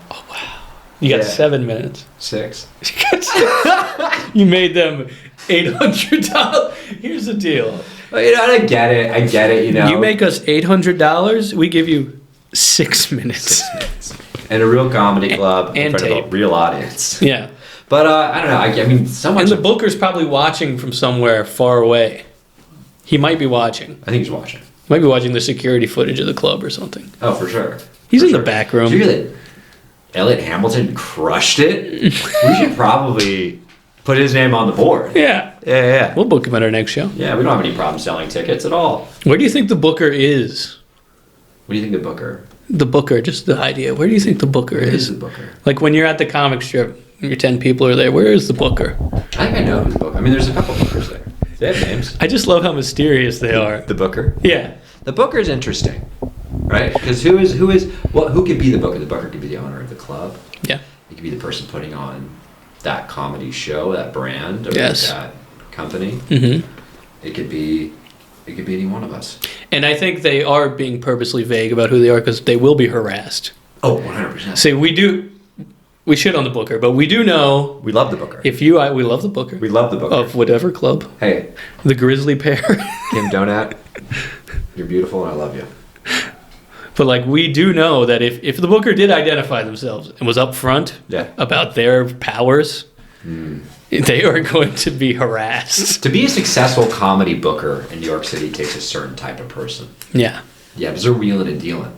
Oh wow. You got 7 minutes. 6. You made them $800. Here's the deal. Well, you know, I get it, you know. You make us $800, we give you 6 minutes. 6 minutes. And a real comedy club and in front tape. of a real audience. Yeah. But I don't know. I mean, so much. And the booker's probably watching from somewhere far away. He might be watching. I think he's watching. Might be watching the security footage of the club or something. Oh, for sure. He's in the back room. Did you hear that Elliot Hamilton crushed it? We should probably put his name on the board. Yeah. Yeah. We'll book him at our next show. Yeah, we don't have any problem selling tickets at all. Where do you think the booker is? What do you think the booker? The booker, just the idea. Where do you think the booker is? Where is the booker? Like when you're at the comic strip, your 10 people are there. Where is the booker? I think I know who's the booker. I mean, there's a couple bookers there. They have names. I just love how mysterious they are. The booker? Yeah. The booker is interesting, right? Because who could be the booker? The booker could be the owner of the club. Yeah. He could be the person putting on that comedy show, that brand, or Yes. that company. Mm-hmm. It could be any one of us. And I think they are being purposely vague about who they are because they will be harassed. Oh, 100%. See, we do we shit on the booker, but we do know We love the booker. we love the booker. We love the booker. Of whatever club. Hey, The Grizzly Pear. Kim Donat, you're beautiful and I love you. But like we do know that if the booker did identify themselves and was upfront about their powers, they are going to be harassed. To be a successful comedy booker in New York City takes a certain type of person. Yeah. Yeah, because they're wheeling and dealing.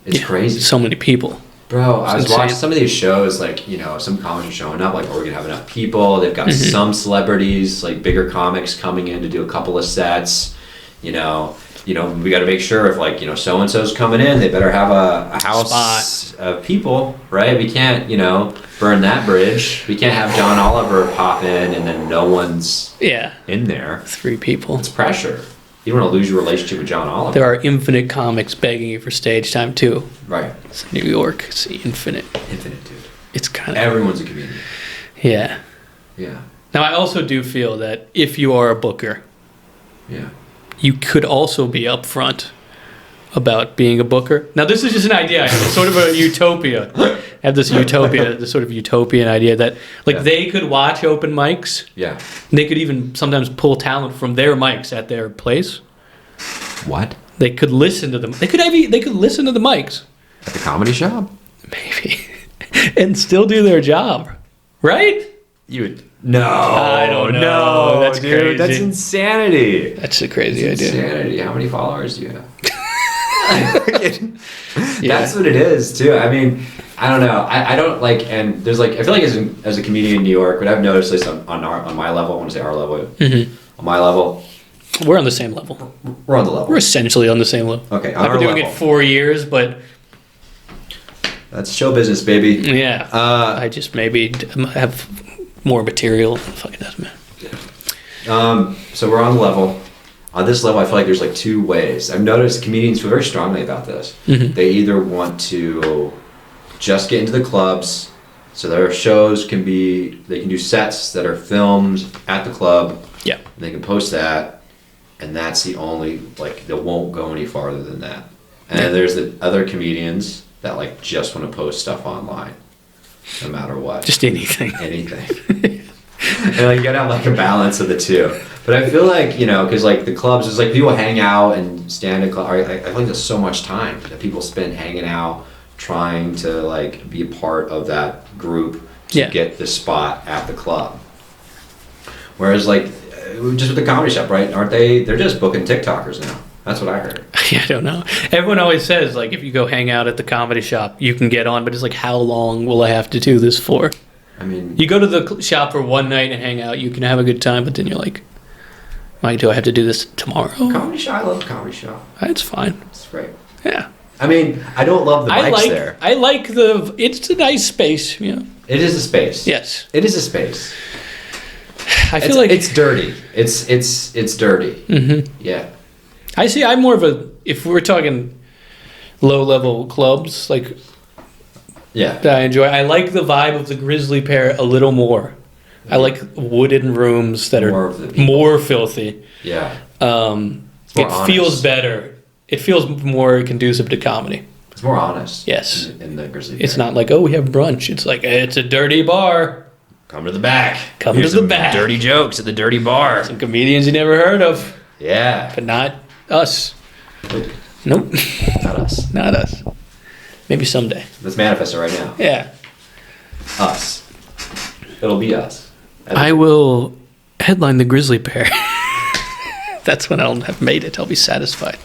It's crazy. So many people. Bro, I was watching some of these shows, like, you know, some comics are showing up, like, oh, we're going to have enough people. They've got some celebrities, like, bigger comics coming in to do a couple of sets. You know, we got to make sure if, like, you know, so-and-so's coming in, they better have a house of people, right? We can't, you know, burn that bridge. We can't have John Oliver pop in and then no one's in there. 3 people. It's pressure. You don't want to lose your relationship with John Oliver. There are infinite comics begging you for stage time, too. Right. It's New York. It's infinite. Infinite, dude. It's kind of... Everyone's a comedian. Yeah. Yeah. Now, I also do feel that if you are a booker, yeah, you could also be upfront about being a booker. Now, this is just an idea. It's sort of a utopia. I have this sort of utopian idea that, like, they could watch open mics. Yeah. They could even sometimes pull talent from their mics at their place. What? They could listen to them. They could listen to the mics. At the comedy shop? Maybe. And still do their job. Right? You would... No. I don't know. That's dude, crazy. That's insanity. That's a crazy idea. Insanity. How many followers do you have? That's what it is, too. I mean, I don't know. I don't like... And there's like... I feel like as a comedian in New York, what I've noticed, at least on my level, I want to say our level. On my level... We're on the same level. We're on the level. We're essentially on the same level. Okay, on I've been doing it 4 years, but... That's show business, baby. Yeah. I just maybe have more material. Fucking doesn't matter. So we're on the level. On this level, I feel like there's like 2 ways. I've noticed comedians feel very strongly about this. They either want to just get into the clubs, so their shows can be... They can do sets that are filmed at the club. Yeah. And they can post that. And that's the only, like, they won't go any farther than that. And then there's the other comedians that, like, just want to post stuff online, no matter what. Just anything. Anything. And, like, you gotta have, like, a balance of the 2. But I feel like, you know, because, like, the clubs, it's like people hang out and stand at clubs. I feel like there's so much time that people spend hanging out, trying to, like, be a part of that group to get the spot at the club. Whereas, like, just with the comedy shop, right? Aren't they? They're just booking TikTokers now. That's what I heard. Yeah, I don't know. Everyone always says, like, if you go hang out at the comedy shop, you can get on, but it's like, how long will I have to do this for? I mean... You go to the shop for one night and hang out, you can have a good time, but then you're like, Mike, do I have to do this tomorrow? Comedy shop? I love the comedy shop. It's fine. It's great. Yeah. I mean, I don't love the mics there. I like it's a nice space, you know. It is a space. Yes. It is a space. I feel like it's dirty. It's dirty. Yeah. I'm more of if we're talking low level clubs, like that I enjoy. I like the vibe of the Grizzly Pear a little more. I like wooden rooms that are more filthy. Yeah. It feels better. It feels more conducive to comedy. It's more honest. Yes. In the Grizzly Pear. It's not like, oh, we have brunch. It's like, it's a dirty bar. Come to the back. Here's to the back. Dirty jokes at the dirty bar. Some comedians you never heard of. Yeah. But not us. Nope. Not us. Not us. Maybe someday. Let's manifest it right now. Yeah. Us. It'll be us. I will headline the Grizzly Pear. That's when I'll have made it. I'll be satisfied.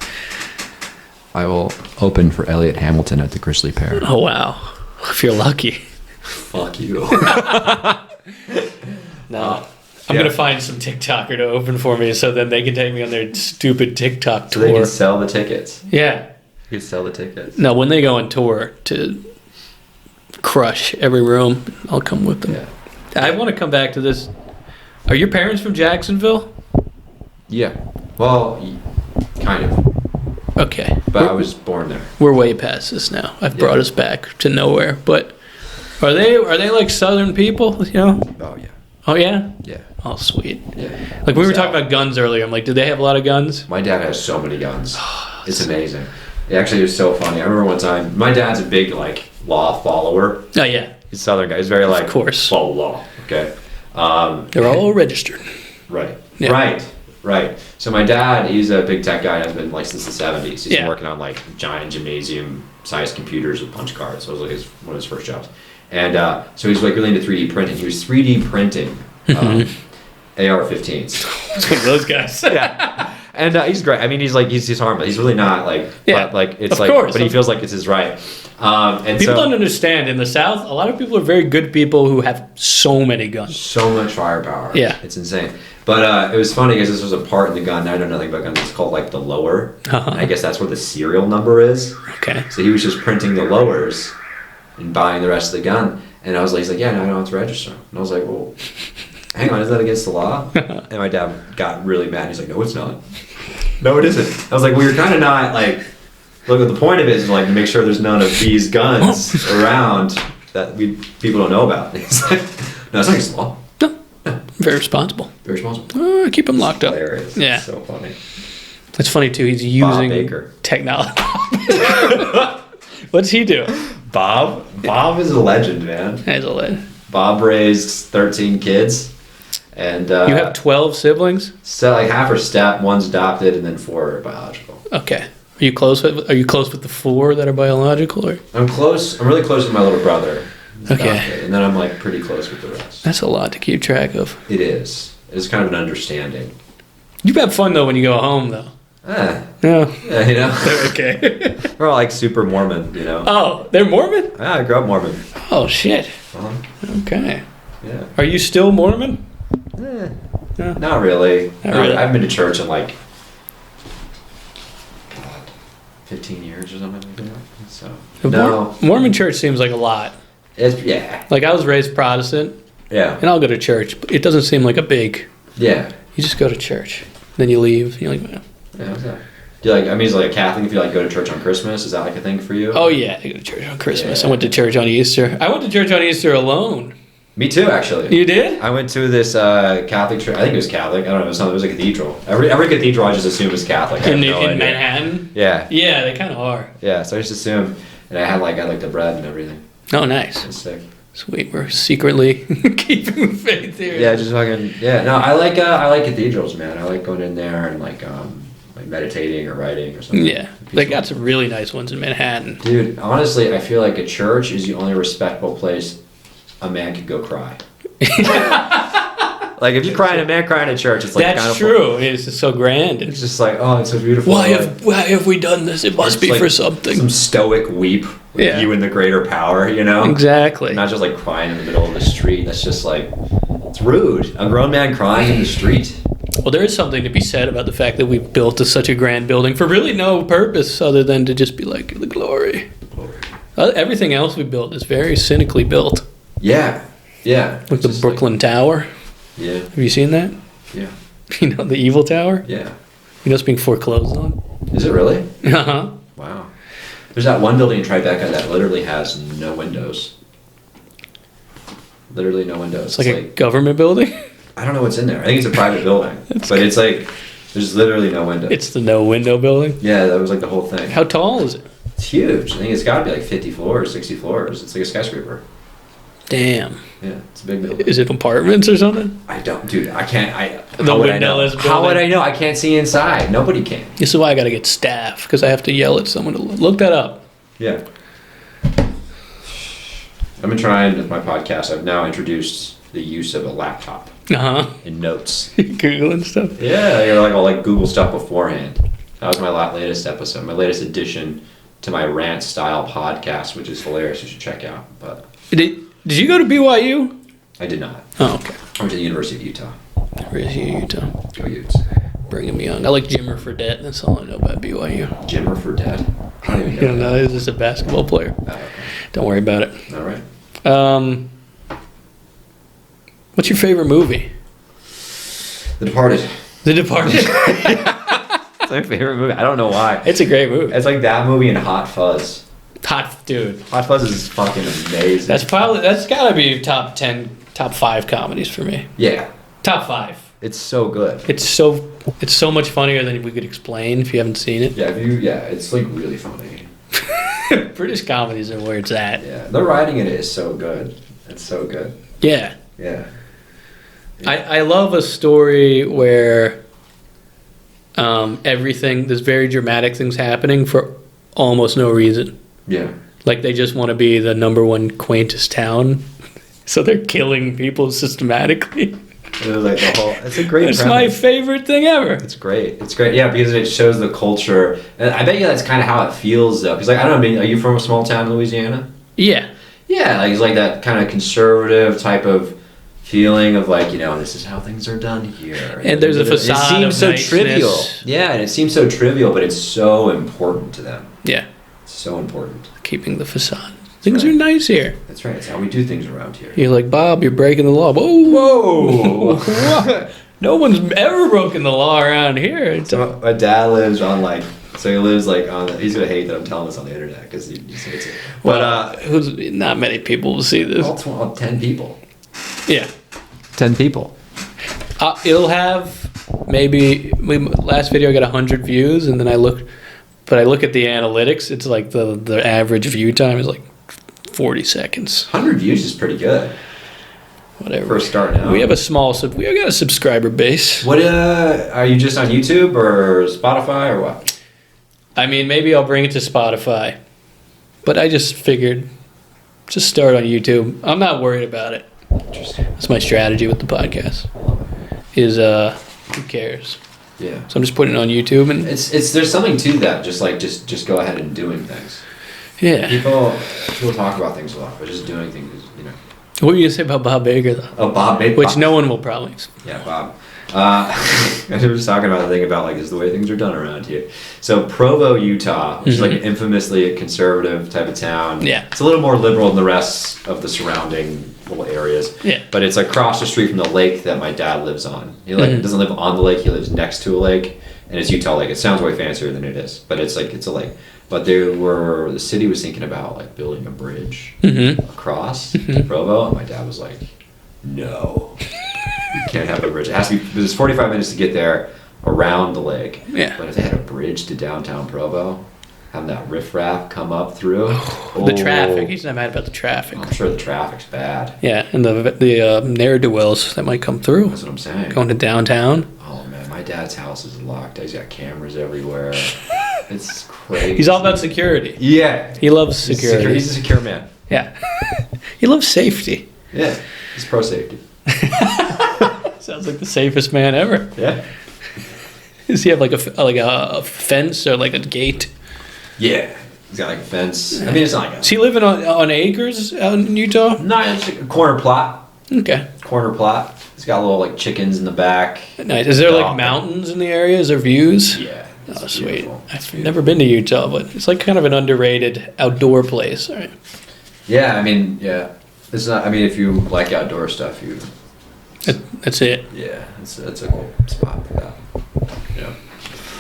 I will open for Elliot Hamilton at the Grizzly Pear. Oh, wow. If you're lucky. Fuck you. No. I'm going to find some TikToker to open for me so then they can take me on their stupid TikTok tour. So they can sell the tickets. Yeah. You can sell the tickets. No, when they go on tour to crush every room, I'll come with them. Yeah. I want to come back to this. Are your parents from Jacksonville? Yeah. Well, kind of. Okay. But I was born there. We're way past this now. I've brought us back to nowhere. But are they like Southern people, you know? Oh, yeah. Oh, yeah? Yeah. Oh, sweet. Yeah. Like, we were talking about guns earlier. I'm like, do they have a lot of guns? My dad has so many guns. It's amazing. It actually was so funny. I remember one time, my dad's a big, like, law follower. Oh, yeah. He's a Southern guy. He's very like, of course, follow law. Okay. They're all registered. Right. Yeah. Right. So my dad, he's a big tech guy. Has been like since the 70s. He's been Yeah. working on like giant gymnasium-sized computers with punch cards. So it was like one of his first jobs. And so he's like really into 3D printing. He was 3D printing AR-15s. It's one of those guys. Yeah. And he's great. I mean, he's harmless. He's really not like, Yeah, but like it's of like, course. but he feels like it's his right. And People so, don't understand. In the South, a lot of people are very good people who have so many guns. so much firepower. Yeah. It's insane. But it was funny because this was a part in the gun. I know nothing about guns. It's called like the lower. Uh-huh. And I guess that's where the serial number is. Okay. So he was just printing the lowers and buying the rest of the gun. And I was like, he's like, yeah, no, I don't have to register. And I was like, well, hang on, is that against the law? And my dad got really mad. He's like, no, it's not. No, it isn't. I was like, well, you're kind of not like, look, the point of it is like to make sure there's none of these guns around that people don't know about. He's like, no, it's not against the law. No. Very responsible. Very responsible. Keep him locked up. Hilarious. Yeah. So funny. That's funny too. He's using Baker. technology. What's he do? Bob is a legend, man. As a lid. Bob raised 13 kids. And You have 12 siblings? so like half are step, one's adopted, and then 4 are biological. Okay. Are you close with the 4 that are biological? Or? I'm close. I'm really close with my little brother. He's Okay. adopted, and then I'm like pretty close with the rest. That's a lot to keep track of. It is. It's kind of an understanding. You have fun though when you go home though. Yeah, Yeah. you know. Okay. We're all like super Mormon, you know. Oh, they're Mormon? Yeah, I grew up Mormon. Oh shit. Uh-huh. Okay. Yeah. Are you still Mormon? No. Not really. Not really. I've been to church in like 15 years or something like that. So no, Mormon church seems like a lot. it's yeah, Like I was raised Protestant, yeah, and I'll go to church, but it doesn't seem like a big. yeah. You just go to church, then you leave. You're like, Yeah, what's that? Do you like? I mean, is it like a Catholic if you like go to church on Christmas? Is that like a thing for you? oh yeah, I go to church on Christmas. Yeah. I went to church on Easter. I went to church on Easter alone. Me too, actually. You did? I went to this Catholic church. I think it was Catholic. I don't know. It was a cathedral. Every cathedral I just assume is Catholic. I have In no idea. Manhattan? Yeah, Yeah, they kind of are. yeah. So I just assumed, and I had like the bread and everything. Oh, nice. It's sick. Sweet. We're secretly keeping the faith here. Yeah, just fucking yeah. No, I like cathedrals, man. I like going in there and like meditating or writing or something. Yeah. They got some really nice ones in Manhattan. Dude, honestly, I feel like a church is the only respectable place a man could go cry. Like if you cry in a man crying in a church, it's like That's kind of true. It's just so grand. It's just like, oh, it's so beautiful. Why Like, have we done this? It must it's be like for something. Some stoic weep with Yeah. you and the greater power, you know? Exactly. Not just like crying in the middle of the street. That's just like, it's rude. A grown man crying in the street. Well, there is something to be said about the fact that we built such a grand building for really no purpose other than to just be like, the glory. Everything else we built is very cynically built. Yeah. Yeah. Like the Just Brooklyn Tower. Yeah. Have you seen that? Yeah. You know, the evil tower? Yeah. You know it's being foreclosed on? Is it really? Uh-huh. Wow. There's that one building in Tribeca that literally has no windows. Literally no windows. It's like a government building? I don't know what's in there. I think it's a private building. But it's like, there's literally no windows. It's the no window building? Yeah, that was like the whole thing. How tall is it? It's huge. I think it's got to be like 50 floors, 60 floors. It's like a skyscraper. Damn. Yeah, it's a big building. Is it apartments or something? I don't, dude. I can't. The How would I know? windowless How would building? I know? I can't see inside. Nobody can. This is why I gotta get staff, because I have to yell at someone to look that up. Yeah. I've been trying with my podcast. I've now introduced the use of a laptop Uh-huh. in notes. Googling stuff. Yeah, you're like I'll like Google stuff beforehand. That was my latest episode, my latest addition to my rant style podcast, which is hilarious. You should check out. But Did you go to BYU? I did not. Oh, okay. I went to the University of Utah. University of Utah. Go Utes. Brigham Young. I like Jimmer Fredette. That's all I know about BYU. Jimmer Fredette. I don't even You know. don't know, he's just a basketball player. Oh, okay. Don't worry about it. All right. What's your favorite movie? The Departed. The Departed. It's my favorite movie. I don't know why. It's a great movie. It's like that movie and Hot Fuzz. Dude. Hot Fuzz is fucking amazing. That's gotta be top 5 comedies for me. Yeah. Top 5. It's so good. It's so much funnier than we could explain if you haven't seen it. Yeah, it's like really funny. British comedies are where it's at. Yeah, the writing in it is so good. It's so good. Yeah. Yeah. I love a story where there's very dramatic things happening for almost no reason. Yeah. Like they just want to be the number one quaintest town, so they're killing people systematically. Like the whole, it's a great It's premise. my favorite thing ever. It's great. It's great. Yeah, because it shows the culture. And I bet you that's kind of how it feels, though. Because, like, I don't know, are you from a small town in Louisiana? Yeah. Yeah, like, it's like that kind of conservative type of feeling of, like, this is how things are done here. And there's a facade It seems of so niceness. trivial. Yeah, and it seems so trivial, but it's so important to them. Yeah. It's so important. Keeping the facade. Things are nice here. That's right. It's how we do things around here. You're like, Bob, you're breaking the law. Whoa. Whoa! No one's ever broken the law around here. So my dad lives on so he lives on. He's gonna hate that I'm telling this on the internet because he hates it. But not many people will see this. 10 people. Yeah. 10 people. It'll have last video I got 100 views, and then I look at the analytics. It's like the average view time is like 40 seconds. 100 views is pretty good. Whatever. For a start now. We have we got a subscriber base. What are you just on YouTube or Spotify or what? I mean, maybe I'll bring it to Spotify, but I just figured just start on YouTube. I'm not worried about it. Interesting. That's my strategy with the podcast. Is who cares? Yeah. So I'm just putting it on YouTube, and there's something to that. Just go ahead and doing things. Yeah. People talk about things a lot, but just doing things, What were you gonna say about Bob Baker though? Oh, Bob Baker. Which no one will probably. Yeah, Bob. I was talking about the thing about this is the way things are done around here. So Provo, Utah, which is like infamously a conservative type of town. Yeah. It's a little more liberal than the rest of the surrounding little areas. Yeah. But it's across the street from the lake that my dad lives on. He doesn't live on the lake. He lives next to a lake, and it's Utah Lake. It sounds way fancier than it is, but it's a lake. But the city was thinking about building a bridge across to Provo, and my dad was like, "No, you can't have a bridge. It has to be. It's 45 minutes to get there around the lake. Yeah. But if they had a bridge to downtown Provo, having that riffraff come up through, The traffic. He's not mad about the traffic. I'm sure the traffic's bad. Yeah, and the ne'er-do-wells that might come through. That's what I'm saying. Going to downtown. Oh man, my dad's house is locked. He's got cameras everywhere. It's crazy. He's all about security. Yeah. He loves security. He's a secure man. Yeah. He loves safety. Yeah. He's pro safety. Sounds like the safest man ever. Yeah. Does he have like a fence or like a gate? Yeah. He's got a fence. I mean, it's not Is he living on acres out in Utah? No, it's a corner plot. Okay. Corner plot. He's got little chickens in the back. Nice. Is there mountains in the area? Is there views? Yeah. Oh, sweet. I've never been to Utah, but it's kind of an underrated outdoor place. All right. Yeah, I mean, yeah. It's not. I mean, if you like outdoor stuff, That's it. Yeah, it's a cool spot for that. Yeah.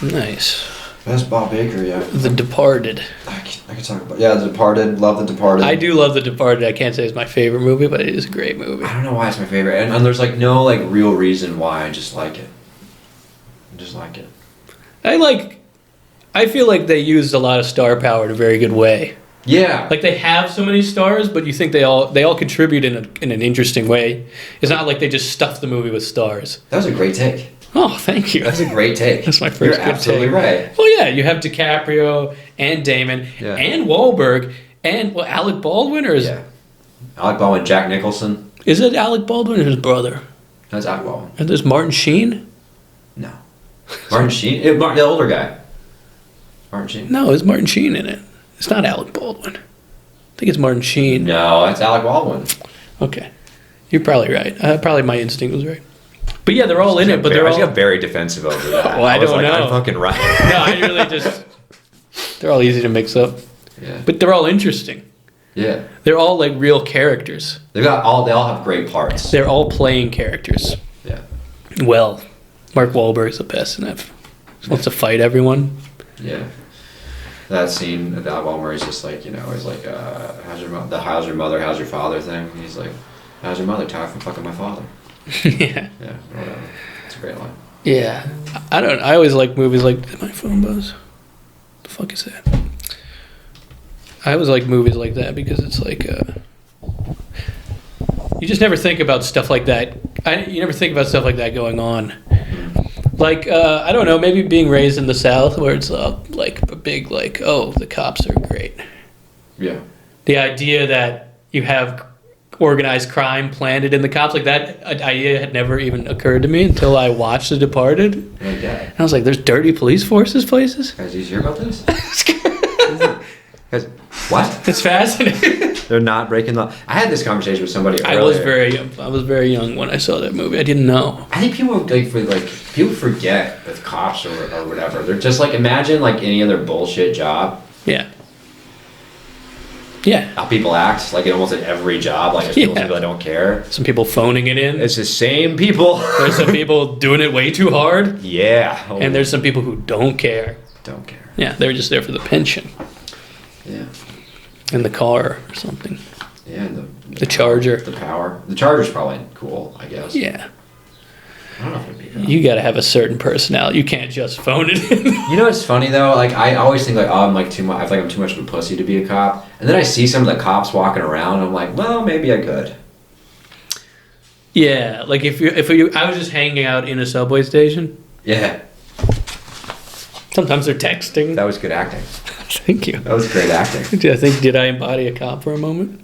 Nice. That's Bob Baker. Yeah. The Departed. I can talk about. Yeah, The Departed. Love The Departed. I do love The Departed. I can't say it's my favorite movie, but it is a great movie. I don't know why it's my favorite, and there's no real reason why. I just like it. I just like it. I feel like they used a lot of star power in a very good way. Yeah. Like they have so many stars, but you think they all contribute in an interesting way. It's not like they just stuffed the movie with stars. That was a great take. Oh, thank you. That's a great take. That's my first You're good absolutely take. right. Well, yeah, you have DiCaprio and Damon and Wahlberg and Alec Baldwin, or is Alec Baldwin, Jack Nicholson. Is it Alec Baldwin or his brother? That's Alec Baldwin. And there's Martin Sheen. No. Martin Sheen, the older guy. Martin Sheen. No, it's Martin Sheen in it. It's not Alec Baldwin. I think it's Martin Sheen. No, it's Alec Baldwin. Okay. You're probably right. Probably my instinct was right. But yeah, they're all in it, but they're all... I just got very defensive over that. Well, I don't know. I'm fucking right. No, I really just... They're all easy to mix up. Yeah. But they're all interesting. Yeah. They're all real characters. They all have great parts. They're all playing characters. Yeah. Well, Mark Wahlberg's the best in that. He wants to fight everyone. Yeah. That scene at that one where he's just he's like, how's your mother, how's your father thing? And he's like, how's your mother? Tired from fucking my father. Yeah. Yeah, whatever. It's a great line. Yeah. I always like movies like, did my phone buzz? The fuck is that? I always like movies like that because it's like you just never think about stuff like that. You never think about stuff like that going on. Like I don't know, maybe being raised in the South where it's like a big like, oh, the cops are great. Yeah. The idea that you have organized crime planted in the cops, like that idea had never even occurred to me until I watched The Departed. Okay. And I was like, there's dirty police forces places? Guys, did you hear about this? Guys, what? It's fascinating. They're not breaking the law. I had this conversation with somebody earlier. I was very young when I saw that movie. I didn't know. I think people people forget with cops or whatever. They're just like, imagine like any other bullshit job. Yeah. Yeah. How people act like in almost at every job. Like there's people that don't care. Some people phoning it in. It's the same people. There's some people doing it way too hard. Yeah. Oh. And there's some people who don't care. Don't care. Yeah, they're just there for the pension. Yeah. And the car or something. Yeah, and the Charger. The power. The Charger's probably cool, I guess. Yeah. I don't know if it'd be cool. You gotta have a certain personality. You can't just phone it in. You know what's funny though? Like I always think like, oh, I'm like too much. I feel like I'm too much of a pussy to be a cop. And then I see some of the cops walking around. And I'm like, well, maybe I could. Yeah, like if you, I was just hanging out in a subway station. Yeah. Sometimes they're texting. That was good acting. Thank you. That was great acting. Did I embody a cop for a moment?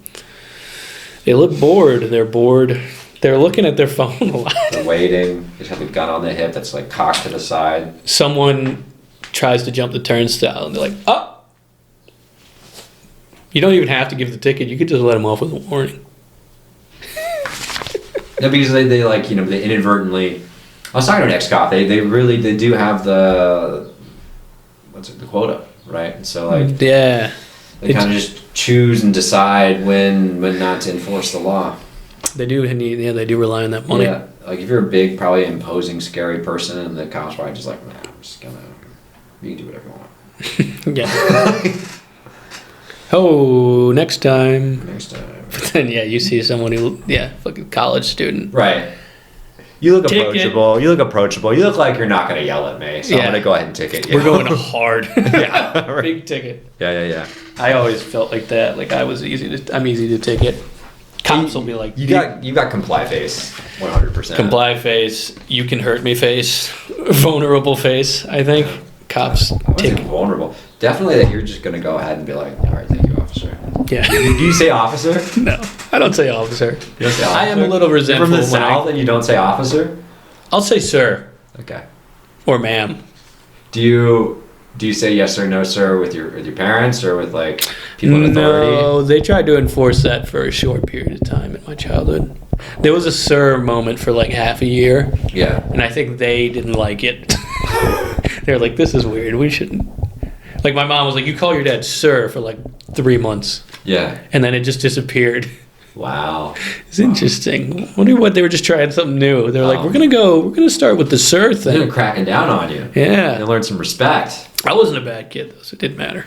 They look bored. They're bored. They're looking at their phone a lot. They're waiting. They just have the gun on the hip that's like cocked to the side. Someone tries to jump the turnstile and they're like, oh! You don't even have to give the ticket. You could just let them off with a warning. No, because they like, you know, they inadvertently... I was talking to an ex-cop. They do have the quota, right? And so like... Yeah. They kind of just choose and decide when not to enforce the law. They do, and they do rely on that money. Yeah, like if you're a big, probably imposing, scary person, and the cops probably just like, nah, I'm just gonna, you can do whatever you want. Yeah. Oh, next time. Next time. But then, yeah, you see someone who, fucking college student. Right. You look Ticket. approachable. You look approachable. You look like you're not gonna yell at me, so I'm gonna go ahead and ticket you. We're going hard. Yeah. Right. Big ticket. Yeah. I always felt like that. Like I'm easy to ticket. Cops will be like, you got comply face, 100%. Comply face, you can hurt me face, vulnerable face. I think cops take vulnerable. Definitely that you're just gonna go ahead and be like, all right, thank you, officer. Yeah. Do you say officer? No, I don't say officer. You don't say officer? I am a little resentful. You're from the South and you don't say officer? I'll say sir. Okay. Or ma'am. Do you say yes or no, sir, with your parents or with like people in authority? No, they tried to enforce that for a short period of time in my childhood. There was a sir moment for like half a year. Yeah. And I think they didn't like it. They were like, this is weird. We shouldn't. Like my mom was like, you call your dad sir for like 3 months. Yeah. And then it just disappeared. Wow. It's interesting. I wonder what they were just trying something new. They're like, we're gonna start with the sir thing. They're cracking down on you. Yeah. And learn some respect. I wasn't a bad kid though, so it didn't matter.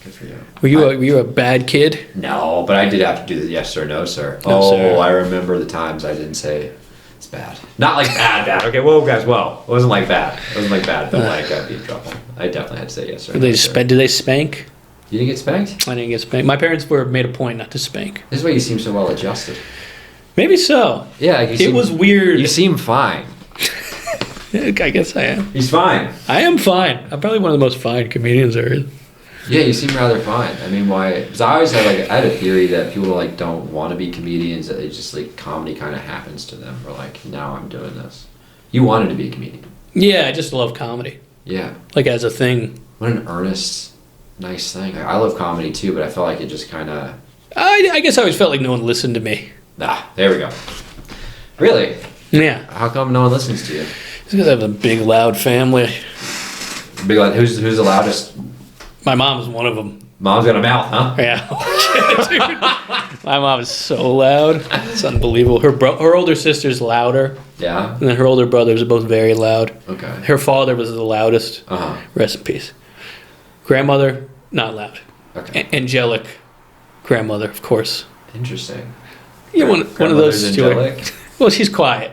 Good for you. Were you a bad kid? No, but I did have to do the yes sir, no sir. No, sir. I remember the times I didn't say it's bad. Not like bad. Okay, whoa guys, whoa. It wasn't like bad. But like I'd be in trouble. I definitely had to say yes sir. Did they spank? You didn't get spanked? I didn't get spanked. My parents made a point not to spank. This is why you seem so well adjusted. Maybe so. Yeah, it was weird. You seem fine. I guess I am. He's fine. I am fine. I'm probably one of the most fine comedians there is. Yeah, you seem rather fine. I mean, why? Because I always had I had a theory that people like don't want to be comedians. That they just like comedy kind of happens to them. Or like now I'm doing this. You wanted to be a comedian. Yeah, I just love comedy. Yeah. Like as a thing. What an earnest, nice thing. I love comedy too, but I felt like it just kind of. I guess I always felt like no one listened to me. There we go. Really? Yeah. How come no one listens to you? It's because I have a big, loud family. Big loud. Who's the loudest? My mom is one of them. Mom's got a mouth, huh? Yeah. Dude. My mom is so loud. It's unbelievable. Her older sister's louder. Yeah. And then her older brothers are both very loud. Okay. Her father was the loudest. Uh-huh. Rest in peace. Grandmother, not loud. Okay. Angelic. Grandmother, of course. Interesting. Yeah, one of those two. Well, she's quiet.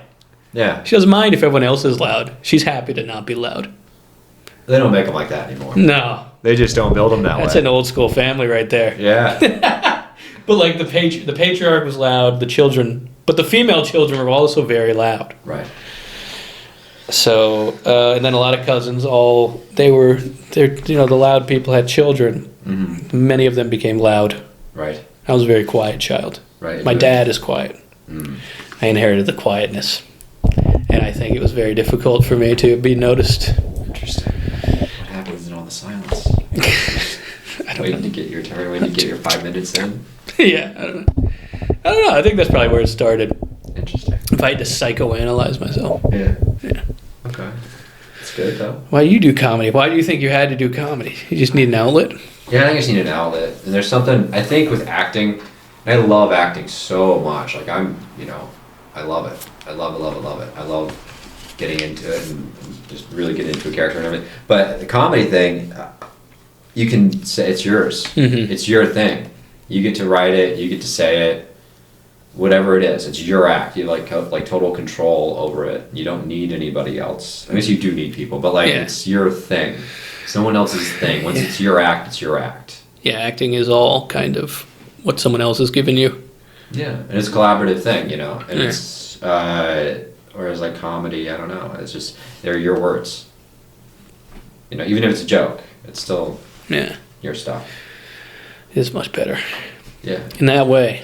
Yeah. She doesn't mind if everyone else is loud. She's happy to not be loud. They don't make them like that anymore. No. They just don't build them that That's way. an old school family right there. Yeah. But like the patriarch was loud, the children, but the female children were also very loud. Right. So, and then a lot of cousins, the loud people had children. Mm-hmm. Many of them became loud. Right. I was a very quiet child. Right. My dad is quiet. Mm. I inherited the quietness. And I think it was very difficult for me to be noticed. Interesting. What happens in all the silence? I don't know. Waiting to get your turn, waiting to get your 5 minutes in? Yeah, I don't know. I think that's probably where it started. Interesting. If I had to psychoanalyze myself. Yeah. Yeah. Okay. That's good, though. Why do you do comedy? Why do you think you had to do comedy? You just need an outlet? Yeah, I think I just need an outlet. And there's something, I think with acting, I love acting so much. Like I love it. I love it. I love getting into it and just really getting into a character and everything. But the comedy thing, you can say it's yours. Mm-hmm. It's your thing. You get to write it. You get to say it. Whatever it is, it's your act. You have like total control over it. You don't need anybody else. I guess you do need people, but it's your thing. It's no one else's thing. Once it's your act, it's your act. Yeah, acting is all kind of what someone else has given you. Yeah, and it's a collaborative thing, and it's whereas like comedy, I don't know. It's just they're your words. Even if it's a joke, it's still your stuff. It is much better. Yeah. In that way.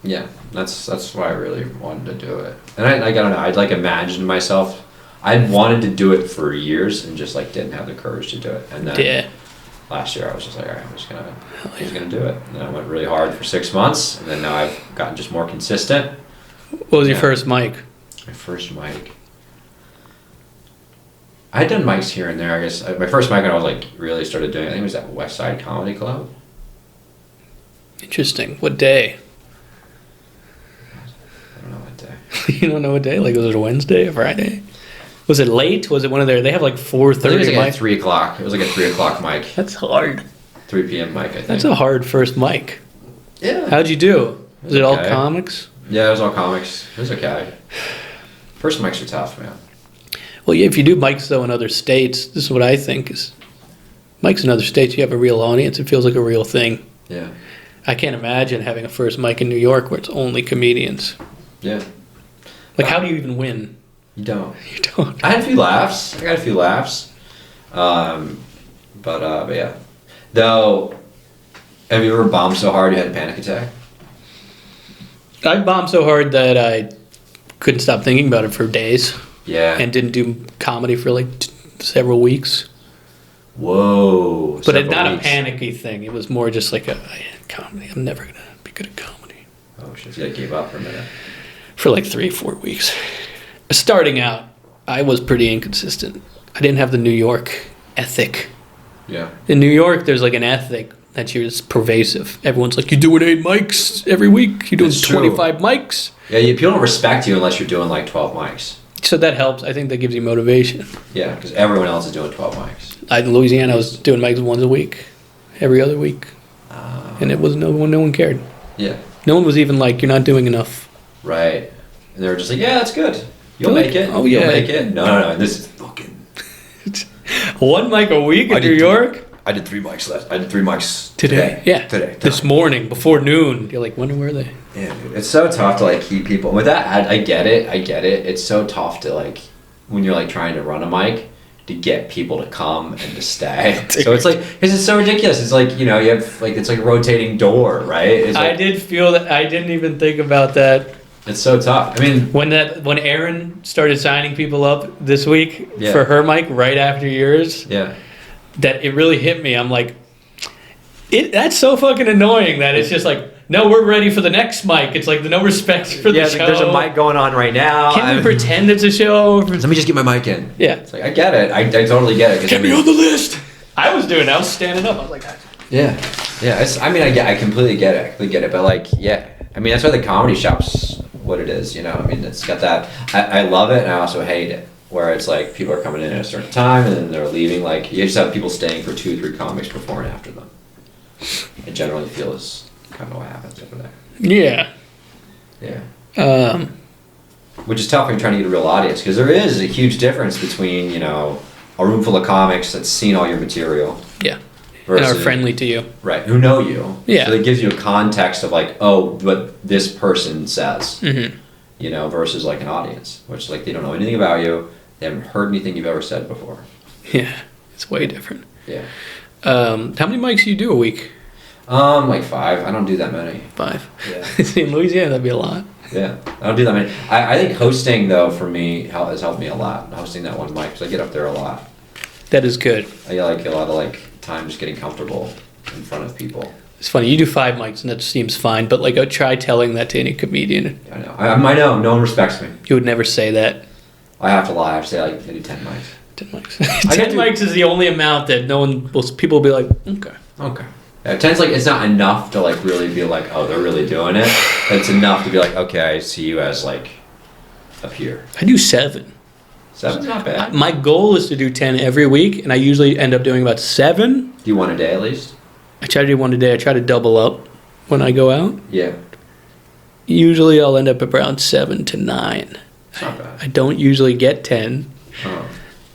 Yeah, that's why I really wanted to do it. And I don't know. I'd imagined myself. I'd wanted to do it for years and just didn't have the courage to do it. And then last year I was just all right, I'm just gonna do it. And then I went really hard for 6 months, and then now I've gotten just more consistent. What was your first mic? My first mic. I had done mics here and there. I guess my first mic when I was really started doing it, I think it was at West Side Comedy Club. Interesting. What day? I don't know what day. You don't know what day? Was it a Wednesday, a Friday? Was it late? Was it one of their? They have 4:30. It was at 3 o'clock. It was a 3 o'clock mic. That's hard. 3 p.m. mic, I think. That's a hard first mic. Yeah. How'd you do? Was it all comics? Yeah, it was all comics. It was okay. First mics are tough, man. Well, yeah, if you do mics though in other states, this is what I think is mics in other states. You have a real audience. It feels like a real thing. Yeah. I can't imagine having a first mic in New York where it's only comedians. Yeah. How do you even win? You don't. You don't. I had a few laughs. I got a few laughs. But yeah. Though, have you ever bombed so hard you had a panic attack? I bombed so hard that I couldn't stop thinking about it for days. Yeah. And didn't do comedy for several weeks. Whoa. But not a panicky thing. It was more just comedy. I'm never going to be good at comedy. Oh, shit. You gave up for a minute. For 3-4 weeks. Starting out, I was pretty inconsistent. I didn't have the New York ethic. Yeah. In New York, there's an ethic that's just pervasive. Everyone's you're doing 8 mics every week. You're doing 25 mics. Yeah, people don't respect you unless you're doing 12 mics. So that helps. I think that gives you motivation. Yeah, because everyone else is doing 12 mics. In Louisiana, I was doing mics once a week, every other week. And it was no one cared. Yeah. No one was even you're not doing enough. Right. And they were just yeah, that's good. You'll make it. Oh, yeah. You'll make it. No. This is fucking... 1 mic a week in New York? I did 3 mics last. I did 3 mics today. Yeah. Today. This morning, before noon. You're when were they? Yeah, dude. It's so tough to keep people... With that, I get it. It's so tough to when you're trying to run a mic, to get people to come and to stay. So it's because it's so ridiculous. It's you have it's a rotating door, right? I did feel that. I didn't even think about that. It's so tough. I mean, when Erin started signing people up this week for her mic right after yours, that it really hit me. I'm that's so fucking annoying that it's just no, we're ready for the next mic. It's the no respect for the show. There's a mic going on right now. Can't we pretend it's a show? Let me just get my mic in. Yeah. It's I get it. I totally get it. Get me on the list. I was doing it. I was standing up. I was yeah. I completely get it. But yeah. I mean, that's why the comedy shop's what it is, I mean, it's got that. I love it, and I also hate it. Where it's people are coming in at a certain time, and then they're leaving. You just have people staying for 2-3 comics before and after them. I generally feel is kind of what happens over there. Yeah. Yeah. Which is tough when you're trying to get a real audience, because there is a huge difference between, a room full of comics that's seen all your material. Yeah. Versus, and are friendly to you. Right, who know you. Yeah. So it gives you a context of like, oh, what this person says. Mm-hmm. You know, versus like an audience, which like they don't know anything about you. They haven't heard anything you've ever said before. Yeah, it's way different. Yeah. How many mics do you do a week? Like 5. I don't do that many. 5. Yeah. In Louisiana, that'd be a lot. Yeah, I don't do that many. I think hosting though for me has helped me a lot. Hosting that one mic, because I get up there a lot. That is good. I get like a lot of like time just getting comfortable in front of people. It's funny, you do 5 mics and that seems fine, but like try telling that to any comedian. I know. I know. No one respects me. You would never say that. I have to lie. I say like I do 10 mics. 10 mics. 10 mics is the only amount that no one will. People will be like, okay. Okay. Yeah, 10's like it's not enough to like really be like, oh, they're really doing it. But it's enough to be like, okay, I see you as like up here. I do 7. 7's not bad. My goal is to do 10 every week, and I usually end up doing about 7. Do you want a day at least? I try to do 1 a day. I try to double up when I go out. Yeah. Usually I'll end up around 7 to 9. It's not bad. I don't usually get 10. Oh.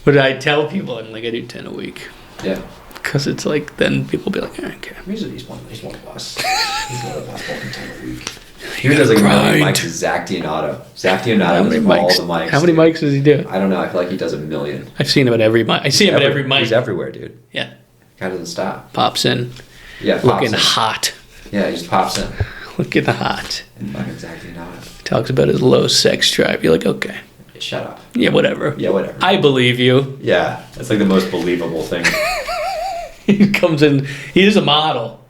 But I tell people I'm like, I do 10 a week. Yeah. Because it's like, then people be like, okay. He's one of us. He's one of us working 10 a week. He does like really mics is Zach Dionato. Zach Dionato does all the mics. How many mics does he do? I don't know. I feel like he does a million. I've seen him at every mic. I see him at every mic. He's everywhere, dude. Yeah. Guy doesn't stop. Pops in. Yeah, looking hot. Yeah, he just pops in. Looking hot. And fucking Zach Dionato. Talks about his low sex drive. You're like, okay. Yeah, shut up. Yeah, whatever. Yeah, whatever. I believe you. Yeah, that's like the most believable thing. He comes in. He is a model.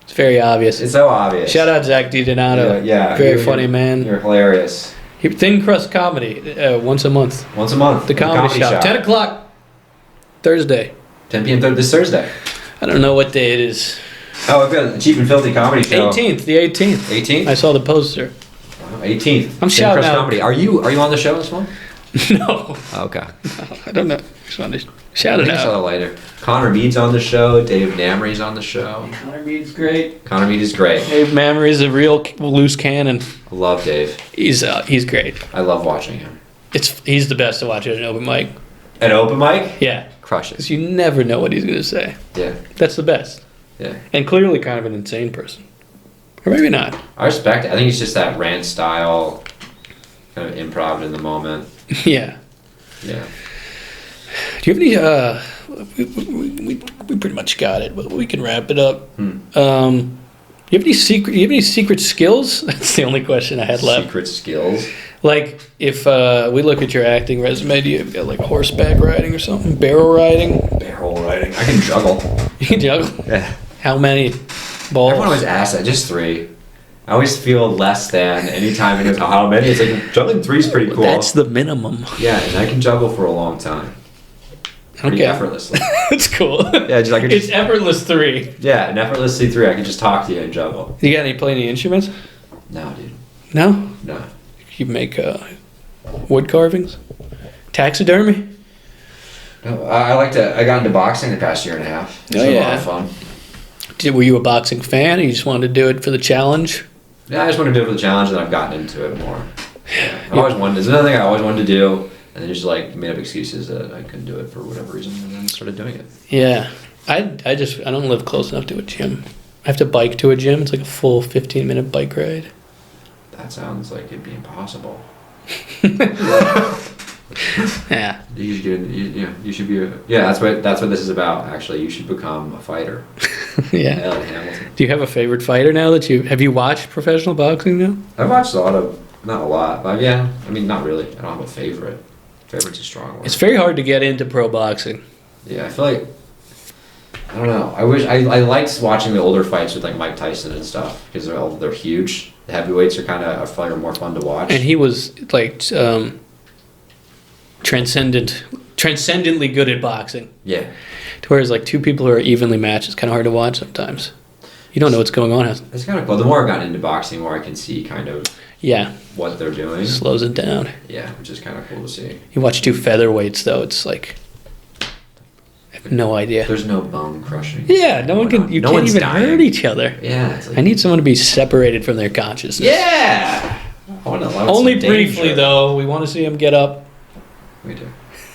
It's very obvious. It's so obvious. Shout out Zach DiDonato. Yeah. Very funny man. You're hilarious. Thin Crust Comedy, once a month. Once a month. The Comedy Shop. 10 o'clock, Thursday. 10 p.m. This Thursday. I don't know what day it is. Oh, we've got the Cheap and Filthy Comedy Show. 18th, the 18th. 18th? I saw the poster. Wow, 18th. I'm shouting out. Comedy. Are you on the show this month? No. Oh, okay. No, I don't know. Just wanted to shout it out. I saw it later. Connor Mead's on the show. Dave Namry's on the show. Connor Mead's great. Connor Mead is great. Dave Namry's a real loose cannon. I love Dave. He's great. I love watching him. He's the best to watch at an open mic. An open mic? Yeah. Crushes. Because you never know what he's going to say. Yeah. That's the best. Yeah. And clearly kind of an insane person. Or maybe not. I respect it. I think he's just that rant style, kind of improv in the moment. Yeah. Yeah. Do you have any, we pretty much got it, but we can wrap it up. You have any secret skills? That's the only question I had left. Secret skills? Like, if we look at your acting resume, do you have got like horseback riding or something? Barrel riding? Barrel riding. I can juggle. You can juggle? Yeah. How many balls? Everyone always asks that. Just 3. I always feel less than anytime it goes, how many? It's like, juggling 3 is pretty cool. That's the minimum. Yeah, and I can juggle for a long time. Pretty effortlessly. That's cool. Yeah, just it's effortless 3. Yeah, and effortlessly 3. I can just talk to you and juggle. You got play any instruments? No, dude. No? No. You make wood carvings? Taxidermy? No, I got into boxing the past year and a half. It's a lot of fun. Were you a boxing fan or you just wanted to do it for the challenge? Yeah, I just wanted to do it for the challenge and I've gotten into it more. Yeah. There's another thing I always wanted to do. And then just like made up excuses that I couldn't do it for whatever reason, and then started doing it. Yeah, I don't live close enough to a gym. I have to bike to a gym. It's like a full 15-minute bike ride. That sounds like it'd be impossible. Yeah. You should be. That's what this is about. Actually, you should become a fighter. Yeah. Elliot Hamilton. Do you have a favorite fighter now have you watched professional boxing now? I've watched not a lot, but yeah. I mean, not really. I don't have a favorite. Favorite's a strong word. It's very hard to get into pro boxing. Yeah, I feel like I don't know. I wish I liked watching the older fights with like Mike Tyson and stuff because they're huge. The heavyweights are kind of more fun to watch. And he was like transcendently good at boxing. Yeah. To whereas like 2 people who are evenly matched, it's kind of hard to watch sometimes. You don't know what's going on. It's kind of cool. The more I've gotten into boxing, the more I can see kind of what they're doing. Slows it down. Yeah, which is kind of cool to see. You watch 2 featherweights though, it's like I have no idea. There's no bone crushing. Yeah, no one can. You can't even hurt each other. Yeah, it's like, I need someone to be separated from their consciousness. Yeah. Only briefly though. We want to see them get up. We do.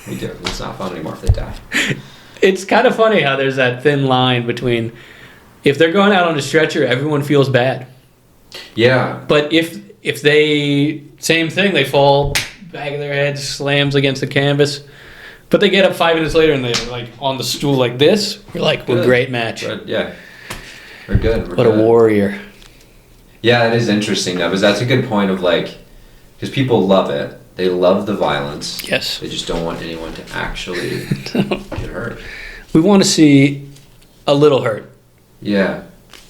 We do. It's not fun anymore if they die. It's kind of funny how there's that thin line between if they're going out on a stretcher, everyone feels bad. Yeah. But if they, same thing, they fall, back of their head slams against the canvas, but they get up 5 minutes later and they're like on the stool like this, we're like, we're great match. But, yeah. We're good. What a warrior. Yeah, it is interesting though, because that's a good point of like, because people love it. They love the violence. Yes. They just don't want anyone to actually get hurt. We want to see a little hurt. Yeah.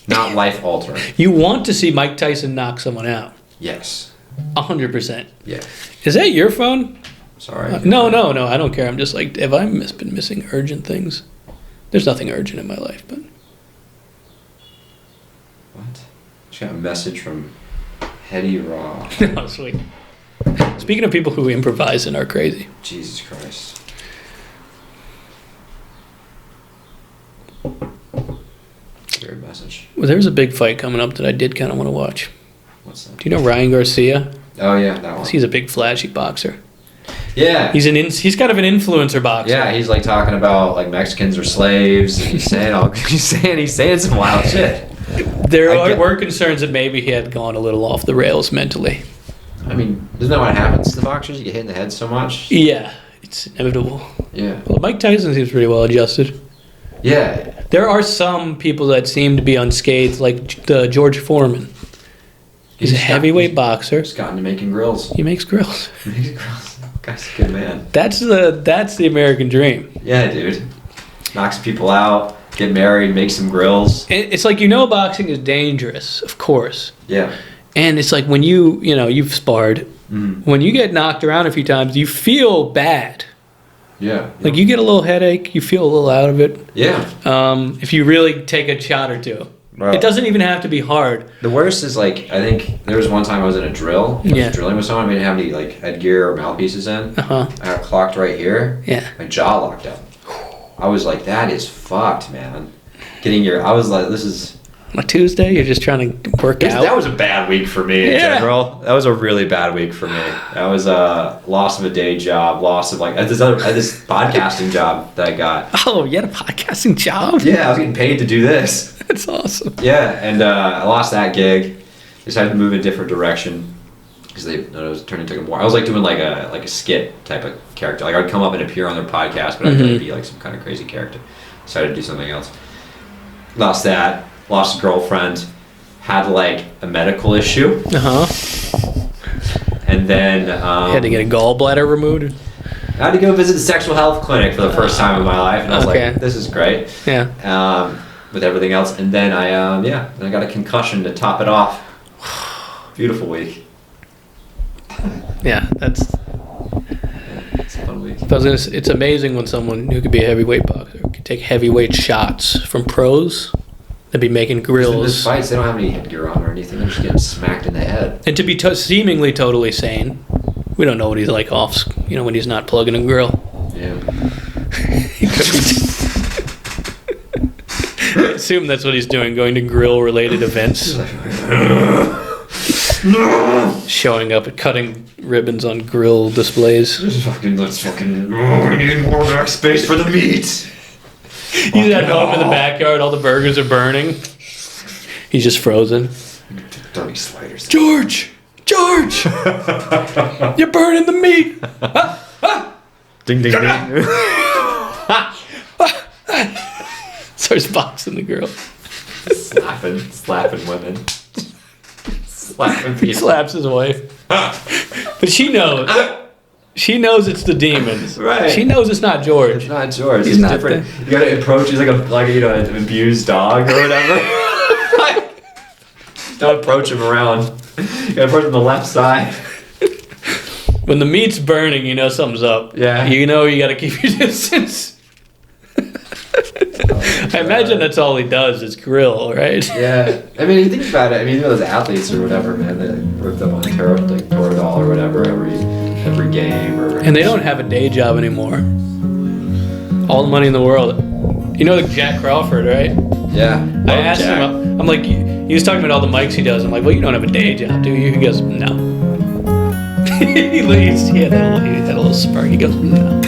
Not life altering. You want to see Mike Tyson knock someone out. Yes. 100%. Yeah. Is that your phone? Sorry. No, I don't care. I'm just like, have I been missing urgent things? There's nothing urgent in my life, but. What? Just got a message from Hetty Raw. Oh, sweet. Speaking of people who improvise and are crazy. Jesus Christ. Weird message. Well, there's a big fight coming up that I did kind of want to watch. What's that? Do you know Ryan Garcia? Oh yeah, that one. He's a big flashy boxer. Yeah. He's kind of an influencer boxer. Yeah, he's like talking about like Mexicans are slaves. And he's saying some wild shit. There were concerns that maybe he had gone a little off the rails mentally. I mean, isn't that what happens to the boxers? You get hit in the head so much. Yeah, it's inevitable. Yeah. Well, Mike Tyson seems pretty well adjusted. Yeah. There are some people that seem to be unscathed, like George Foreman. He's a heavyweight boxer. He's gotten to making grills. He makes grills. He makes grills. Guy's a good man. That's the American dream. Yeah, dude. Knocks people out, get married, make some grills. It's like, boxing is dangerous, of course. Yeah. And it's like when you've sparred, when you get knocked around a few times, you feel bad. Yeah. Like you get a little headache, you feel a little out of it. Yeah. If you really take a shot or two. Bro. It doesn't even have to be hard. The worst is like, I think there was one time I was in a drill. I was drilling with someone. I didn't have any like headgear or mouthpieces in. Uh-huh. I got clocked right here. Yeah. My jaw locked up. I was like, that is fucked, man. I was like, this is... On a Tuesday, you're just trying to work out. That was a bad week for me in general. That was a really bad week for me. That was a loss of a day job, loss of like this podcasting job that I got. Oh, you had a podcasting job? Yeah, I was getting paid to do this. That's awesome. Yeah, and I lost that gig. Decided to move in a different direction because it was turning into more. I was like doing like a skit type of character. Like I'd come up and appear on their podcast, but I'd really be like some kind of crazy character. Decided to do something else. Lost that. Lost a girlfriend, had like a medical issue. And then you had to get a gallbladder removed. I had to go visit the sexual health clinic for the first time in my life, and I was like, "This is great." Yeah. With everything else, and then I got a concussion to top it off. Beautiful week. Yeah, it's a fun week. It's amazing when someone who could be a heavyweight boxer can take heavyweight shots from pros. They'd be making grills. In these fights, they don't have any headgear on or anything. They're just getting smacked in the head. And to be seemingly totally sane, we don't know what he's like when he's not plugging a grill. Yeah. He could be I assume that's what he's doing, going to grill-related events. Showing up at cutting ribbons on grill displays. We need more back space for the meat. He's at home in the backyard, all the burgers are burning. He's just frozen. Dirty sliders. George! You're burning the meat! Ding, ding, ding. Starts boxing the girl. Slapping women. Slapping people. He slaps his wife. But she knows. She knows it's the demons. Right. She knows it's not George. It's not George. He's it's not different. You gotta approach. He's like an abused dog or whatever. Don't approach him around. You gotta approach him the left side. When the meat's burning, you know something's up. Yeah. You know you gotta keep your distance. I imagine that's all he does is grill, right? Yeah. I mean, you think about it. I mean, those athletes or whatever, man, they worked up on Toradol or whatever every game. And they don't have a day job anymore. All the money in the world. You know Jack Crawford, right? Yeah. I asked him, I'm like, he was talking about all the mics he does. I'm like, well, you don't have a day job, do you? He goes, no. he had a little spark. He goes, no.